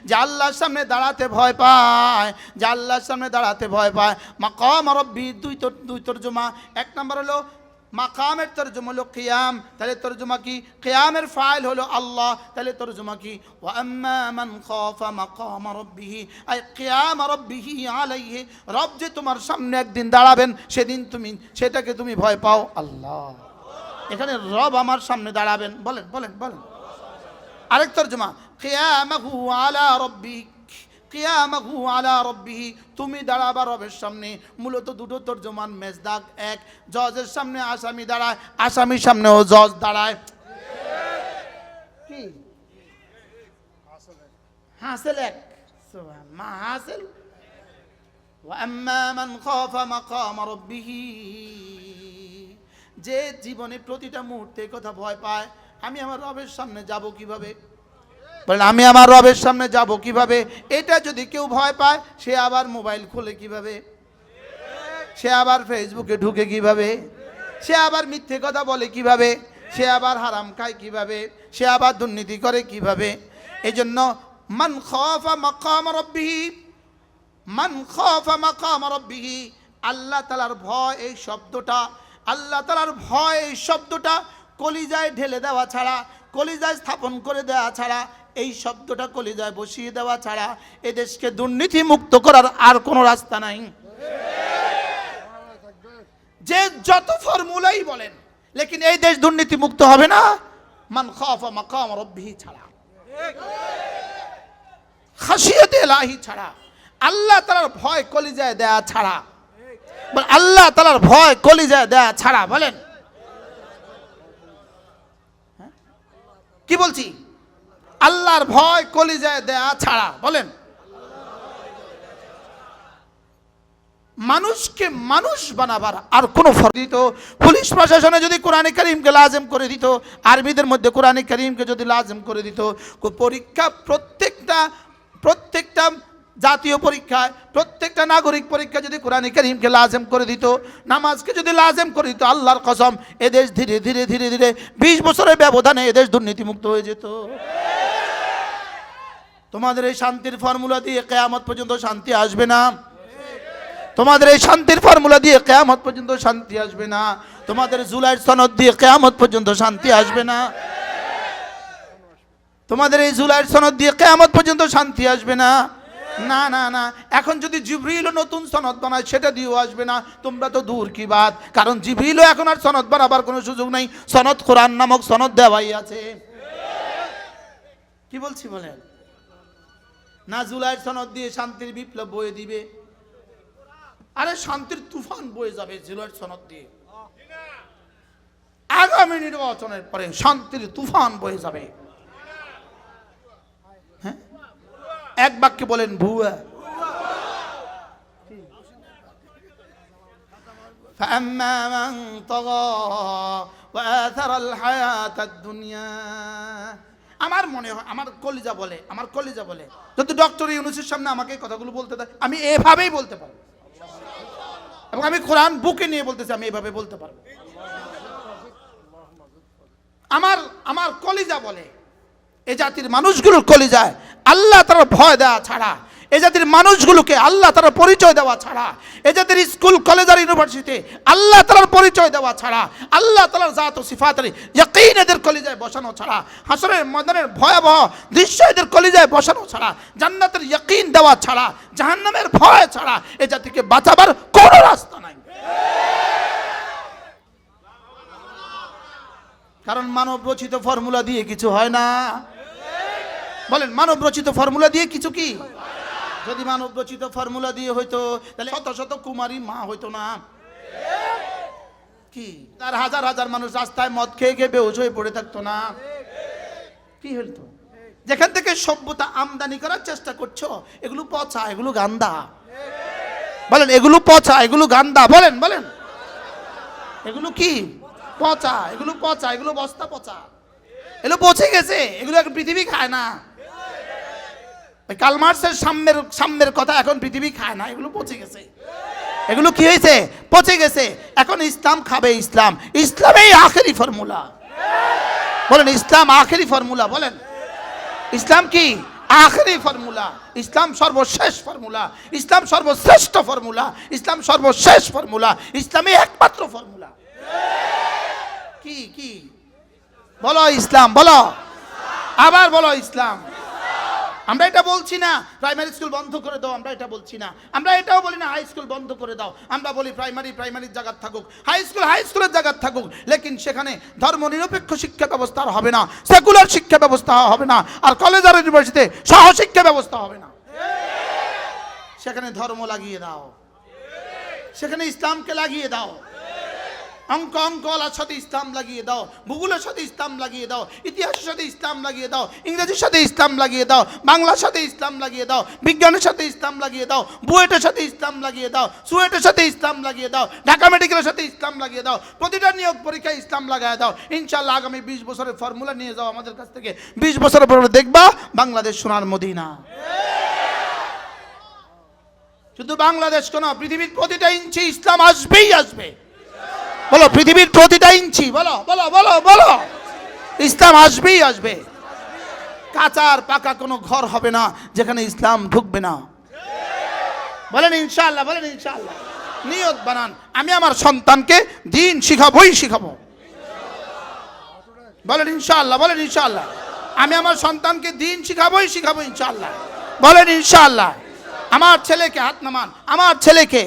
যে আল্লাহর সামনে দাঁড়াতে ভয় পায়, যে আল্লাহর সামনে দাঁড়াতে ভয় পায়, মাকাম রব্বি দুই তরজমা। এক নম্বর হলো মাকামের তরজমা হলো কিয়াম, তাহলে তরজমা কি? কিয়ামের ফাইল হলো আল্লাহ, তাহলে তরজমা কি? ওয়া আম্মা মান খাফা মাকাম রাব্বিহি আই কিয়াম রাব্বিহি আলাইহি, রব যে তোমার সামনে একদিন দাঁড়াবেন, সেদিন তুমি সেটাকে তুমি ভয় পাও। আল্লাহ, এখানে রব আমার সামনে দাঁড়াবেন, বলেন বলেন বলেন। আরেক তরজমা কিয়ামাহু আলা রাব্বিক, কিয়ামাহু আলা রাব্বিহি, তুমি দাঁড়াবা রবের সামনে। মূলত দুটো তরজমান মেজদাক এক, জজের সামনে আসামি দাঁড়ায়, আসামির সামনেও জজ দাঁড়ায়। কি হাসিল এক, সুবহান মা হাসিল। ওয়া আম্মা মান খাফা মাকাম রাব্বিহি, যে জীবনে প্রতিটা মুহূর্তে কথা ভয় পায়, আমি আমার রবের সামনে যাব কিভাবে? বলেন, আমি আমার রবের সামনে যাব কিভাবে? এটা যদি কেউ ভয় পায়, সে আবার মোবাইল খুলে কিভাবে? সে আবার ফেসবুকে ঢুকে কিভাবে? সে আবার মিথ্যে কথা বলে কিভাবে? সে আবার হারাম খায় কিভাবে? সে আবার দুর্নীতি করে কিভাবে? এই জন্য মান খাফা মাকাম রাব্বিহি, মান খাফা মাকাম রাব্বিহি, আল্লাহ তাআলার ভয়, এই শব্দটা, আল্লাহ তাআলার ভয় এই শব্দটা কলিজায় ঢেলে দেওয়া ছাড়া, কলিজায় স্থাপন করে দেওয়া ছাড়া, এই শব্দটা কলিজায় বসিয়ে দেওয়া ছাড়া এদেশকে দুর্নীতি মুক্ত করার আর কোনো রাস্তা নাই। যে যত ফর্মুলাই বলেন, লেকিন এই দেশ দুর্নীতি মুক্ত হবে না মান খাফা মাকাম রাব্বিহি ছাড়া, খাশিয়াতে ইলাহি ছাড়া, আল্লাহ তাআলার ভয় কলিজায় দেয়া ছাড়া, আল্লাহ তাআলার ভয় কলিজায় দেয়া ছাড়া। বলেন, কি বলছি? আল্লাহর ভয় কলিজায় দেয়া ছাড়া। বলেন, মানুষকে মানুষ বানাবার আর কোনো ফরজ দিত। পুলিশ প্রশাসনে যদি কোরআনে কারীমকে লাজেম করে দিত, আরবিদের মধ্যে কোরআনে কারীমকে যদি লাজেম করে দিত, পরীক্ষা প্রত্যেকটা জাতীয় পরীক্ষায়, প্রত্যেকটা নাগরিক পরীক্ষা যদি কোরআনে কারীমকে লাজেম করে দিত, নামাজকে যদি লাজেম করে দিত, আল্লাহর কসম এদেশ ধীরে ধীরে ধীরে ধীরে 20 বছরের ব্যবধানে এদেশ দুর্নীতিমুক্ত হয়ে যেত। তোমাদের এই শান্তির ফর্মুলা দিয়ে কিয়ামত পর্যন্ত শান্তি আসবে না। তোমাদের এই শান্তির ফর্মুলা দিয়ে কিয়ামত পর্যন্ত শান্তি আসবে না। তোমাদের জুলাইয়ের সনদ দিয়ে কিয়ামত পর্যন্ত শান্তি আসবে না। তোমাদের এই জুলাইয়ের সনদ দিয়ে কিয়ামত পর্যন্ত শান্তি আসবে না। না না না, এখন যদি জিবরিল নতুন সনদ বানায়, সেটা দিয়েও আসবে না। তোমরা তো দূর কি বাত, কারণ জিবরিলও এখন আর সনদ বানাবার কোনো সুযোগ নেই। সনদ কোরআন নামক সনদ দেওয়াই আছে। কি বলছি বলেন? না জুলাইয়ের সনদ দিয়ে শান্তির বিপ্লব বয়ে দিবে, আরে শান্তির তুফান বয়ে যাবে জুলাইয়ের সনদ দিয়ে। আগামী নির্বাচনের পরে শান্তির তুফান বয়ে যাবে। হ্যাঁ, এক বাক্যে বলেন ভুয়া। فأما من طغى وآثر الحياة الدنيا, আমার মনে হয়, আমার কলিজা বলে যদি ডক্টর ইউনূসের সামনে আমাকে কথাগুলো বলতে দেয়, আমি এভাবেই বলতে পারবো, এবং আমি কোরআন বুকে নিয়ে বলতেছি, আমি এভাবে বলতে পারবো। আমার কলিজা বলে, এ জাতির মানুষগুলোর কলিজায় আল্লাহ তাআলার ভয় দেওয়া ছাড়া, এ জাতির মানুষগুলোকে আল্লাহ তাআলার পরিচয় দেওয়া ছাড়া, এ জাতির স্কুল কলেজ আর ইউনিভার্সিটিতে আল্লাহ তাআলার পরিচয় দেওয়া ছাড়া, আল্লাহ তাআলার জাত ও সিফাতের ইয়াকিন এদের কলিজায় বসানো ছাড়া, হাসরের ময়দানের ভয়াবহ দৃশ্য এদের কলিজায় বসানো ছাড়া, জান্নাতের ইয়াকিন দেওয়া ছাড়া, জাহান্নামের ভয় ছাড়া এ জাতিকে বাঁচাবার কোনো রাস্তা নাই। কারণ মানব রচিত ফর্মুলা দিয়ে কিছু হয় না। বলেন মানব রচিত ফর্মুলা দিয়ে কিছু কি? যদি মানব রচিত ফর্মুলা দিয়ে হইতো তাহলে শত শত কুমারী মা হইতো না কি? তার হাজার হাজার মানুষ রাস্তায় মদ খেয়ে খেয়ে বেহুশ হয়ে পড়ে থাকতো না কি হইতো? যেখান থেকে সভ্যতা আমদানি করার চেষ্টা করছো এগুলো পচা, এগুলো গান্দা। বলেন এগুলো পচা, এগুলো গান্দা। বলেন বলেন এগুলো কি? পচা, এগুলো পচা, এগুলো বস্তা পচা, এগুলো পচে গেছে, এগুলো এখন পৃথিবী খায় না। কার্ল মার্কসের সাম্যের কথা এখন পৃথিবী খায় না, এগুলো পচে গেছে। এগুলো কি হয়েছে? পচে গেছে। এখন ইসলাম খাবে। ইসলাম, ইসলামেই আখেরি ফর্মুলা। বলেন ইসলাম আখেরি ফর্মুলা। বলেন ইসলাম কি? আখেরি ফর্মুলা। ইসলাম সর্বশেষ ফর্মুলা। ইসলাম সর্বশ্রেষ্ঠ ফর্মুলা। ইসলাম সর্বশেষ ফর্মুলা। ইসলামই একমাত্র ফর্মুলা। কি কি বলো? ইসলাম বলো, আবার বলো ইসলাম। আমরা এটা বলছি না প্রাইমারি স্কুল বন্ধ করে দাও, আমরা এটা বলছি না। আমরা এটাও বলি না হাই স্কুল বন্ধ করে দাও। আমরা বলি প্রাইমারির জায়গা থাকুক, হাই স্কুলের জায়গা থাকুক, লেকিন সেখানে ধর্ম নিরপেক্ষ শিক্ষা ব্যবস্থা হবে না, সেকুলার শিক্ষা ব্যবস্থা হবে না, আর কলেজ আর ইউনিভার্সিটিতে সহশিক্ষা ব্যবস্থা হবে না। সেখানে ধর্ম লাগিয়ে দাও, সেখানে ইসলামকে লাগিয়ে দাও। অঙ্কলার সাথে ইসলাম লাগিয়ে দাও, ভূগোলের সাথে ইসলাম লাগিয়ে দাও, ইতিহাসের সাথে ইসলাম লাগিয়ে দাও, ইংরেজির সাথে ইসলাম লাগিয়ে দাও, বাংলার সাথে ইসলাম লাগিয়ে দাও, বিজ্ঞানের সাথে ইসলাম লাগিয়ে দাও, বুয়েটের সাথে ইসলাম লাগিয়ে দাও, সুয়েটের সাথে ইসলাম লাগিয়ে দাও, ঢাকা মেডিকেলের সাথে ইসলাম লাগিয়ে দাও, প্রতিটা নিয়োগ পরীক্ষায় ইসলাম লাগিয়ে দাও। ইনশাআল্লাহ আগামী 20 বছরের ফর্মুলা নিয়ে যাও আমাদের কাছ থেকে। 20 বছরের পরে দেখবা বাংলাদেশ সোনার মদিনা। শুধু বাংলাদেশ কেন, পৃথিবীর প্রতিটা ইঞ্চি ইসলাম আসবেই আসবে। বলো পৃথিবীর প্রতিটা ইঞ্চি, বলো বলো বলো বলো ইসলাম আসবেই আসবে। কাঁচা আর পাকা কোনো ঘর হবে না যেখানে ইসলাম ঢুকবে না। বলেন ইনশাআল্লাহ, বলেন ইনশাআল্লাহ। নিয়ত বানান, আমি আমার সন্তানকে দ্বীন শিখাবোই শিখাবো। বলেন ইনশাআল্লাহ, বলেন ইনশাআল্লাহ। আমি আমার সন্তানকে দ্বীন শিখাবোই শিখাবো ইনশাআল্লাহ। বলেন ইনশাআল্লাহ। আমার ছেলেকে, হাত নামান, আমার ছেলেকে,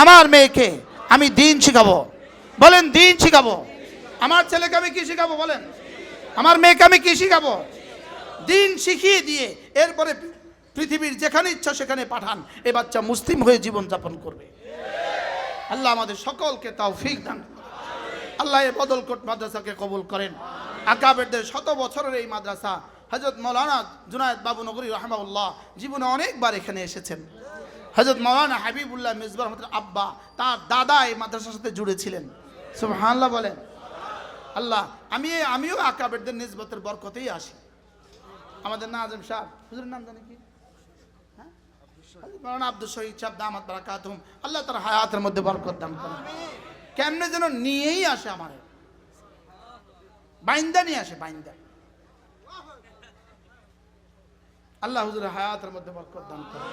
আমার মেয়েকে আমি দ্বীন শিখাবো। বলেন দ্বীন শিখাবো। আমার ছেলেকে আমি কি শিখাবো? বলেন আমার মেয়েকে আমি কি শিখাবো? দ্বীন শিখিয়ে দিয়ে এরপরে পৃথিবীর যেখানে ইচ্ছা সেখানে পাঠান, এই বাচ্চা মুসলিম হয়ে জীবন যাপন করবে। আল্লাহ আমাদের সকলকে তৌফিক দান। আল্লাহ এই বদলকোট মাদ্রাসাকে কবুল করেন। আকাবেরদের শত বছরের এই মাদ্রাসা, হযরত মাওলানা জুনায়েদ বাবু নগরী রাহমাহুল্লাহ জীবনে অনেকবার এখানে এসেছেন। হযরত মাওলানা হাবিবুল্লাহ মিসবাহ রহমাতুল্লাহ আব্বা, তার দাদা এই মাদ্রাসার সাথে জুড়ে ছিলেন। সুবহানাল্লাহ বলেন। আল্লাহ আমিও আকাবেরদের নিসবতের বরকতেই আসি। আমাদের নাজম সাহেব, হুজুরের নাম জানি কি? হ্যাঁ, মাওলানা আব্দুল শহীদ সাহেব দামাত বারাকাতুহুম, আল্লাহ তার হায়াতের মধ্যে বরকত দান করেন। কেমনে যেন নিয়েই আসে, আমার বাইন্দা নিয়ে আসে, বাইন্দা। আল্লাহ হুজুরের হায়াতের মধ্যে বরকত দান করেন।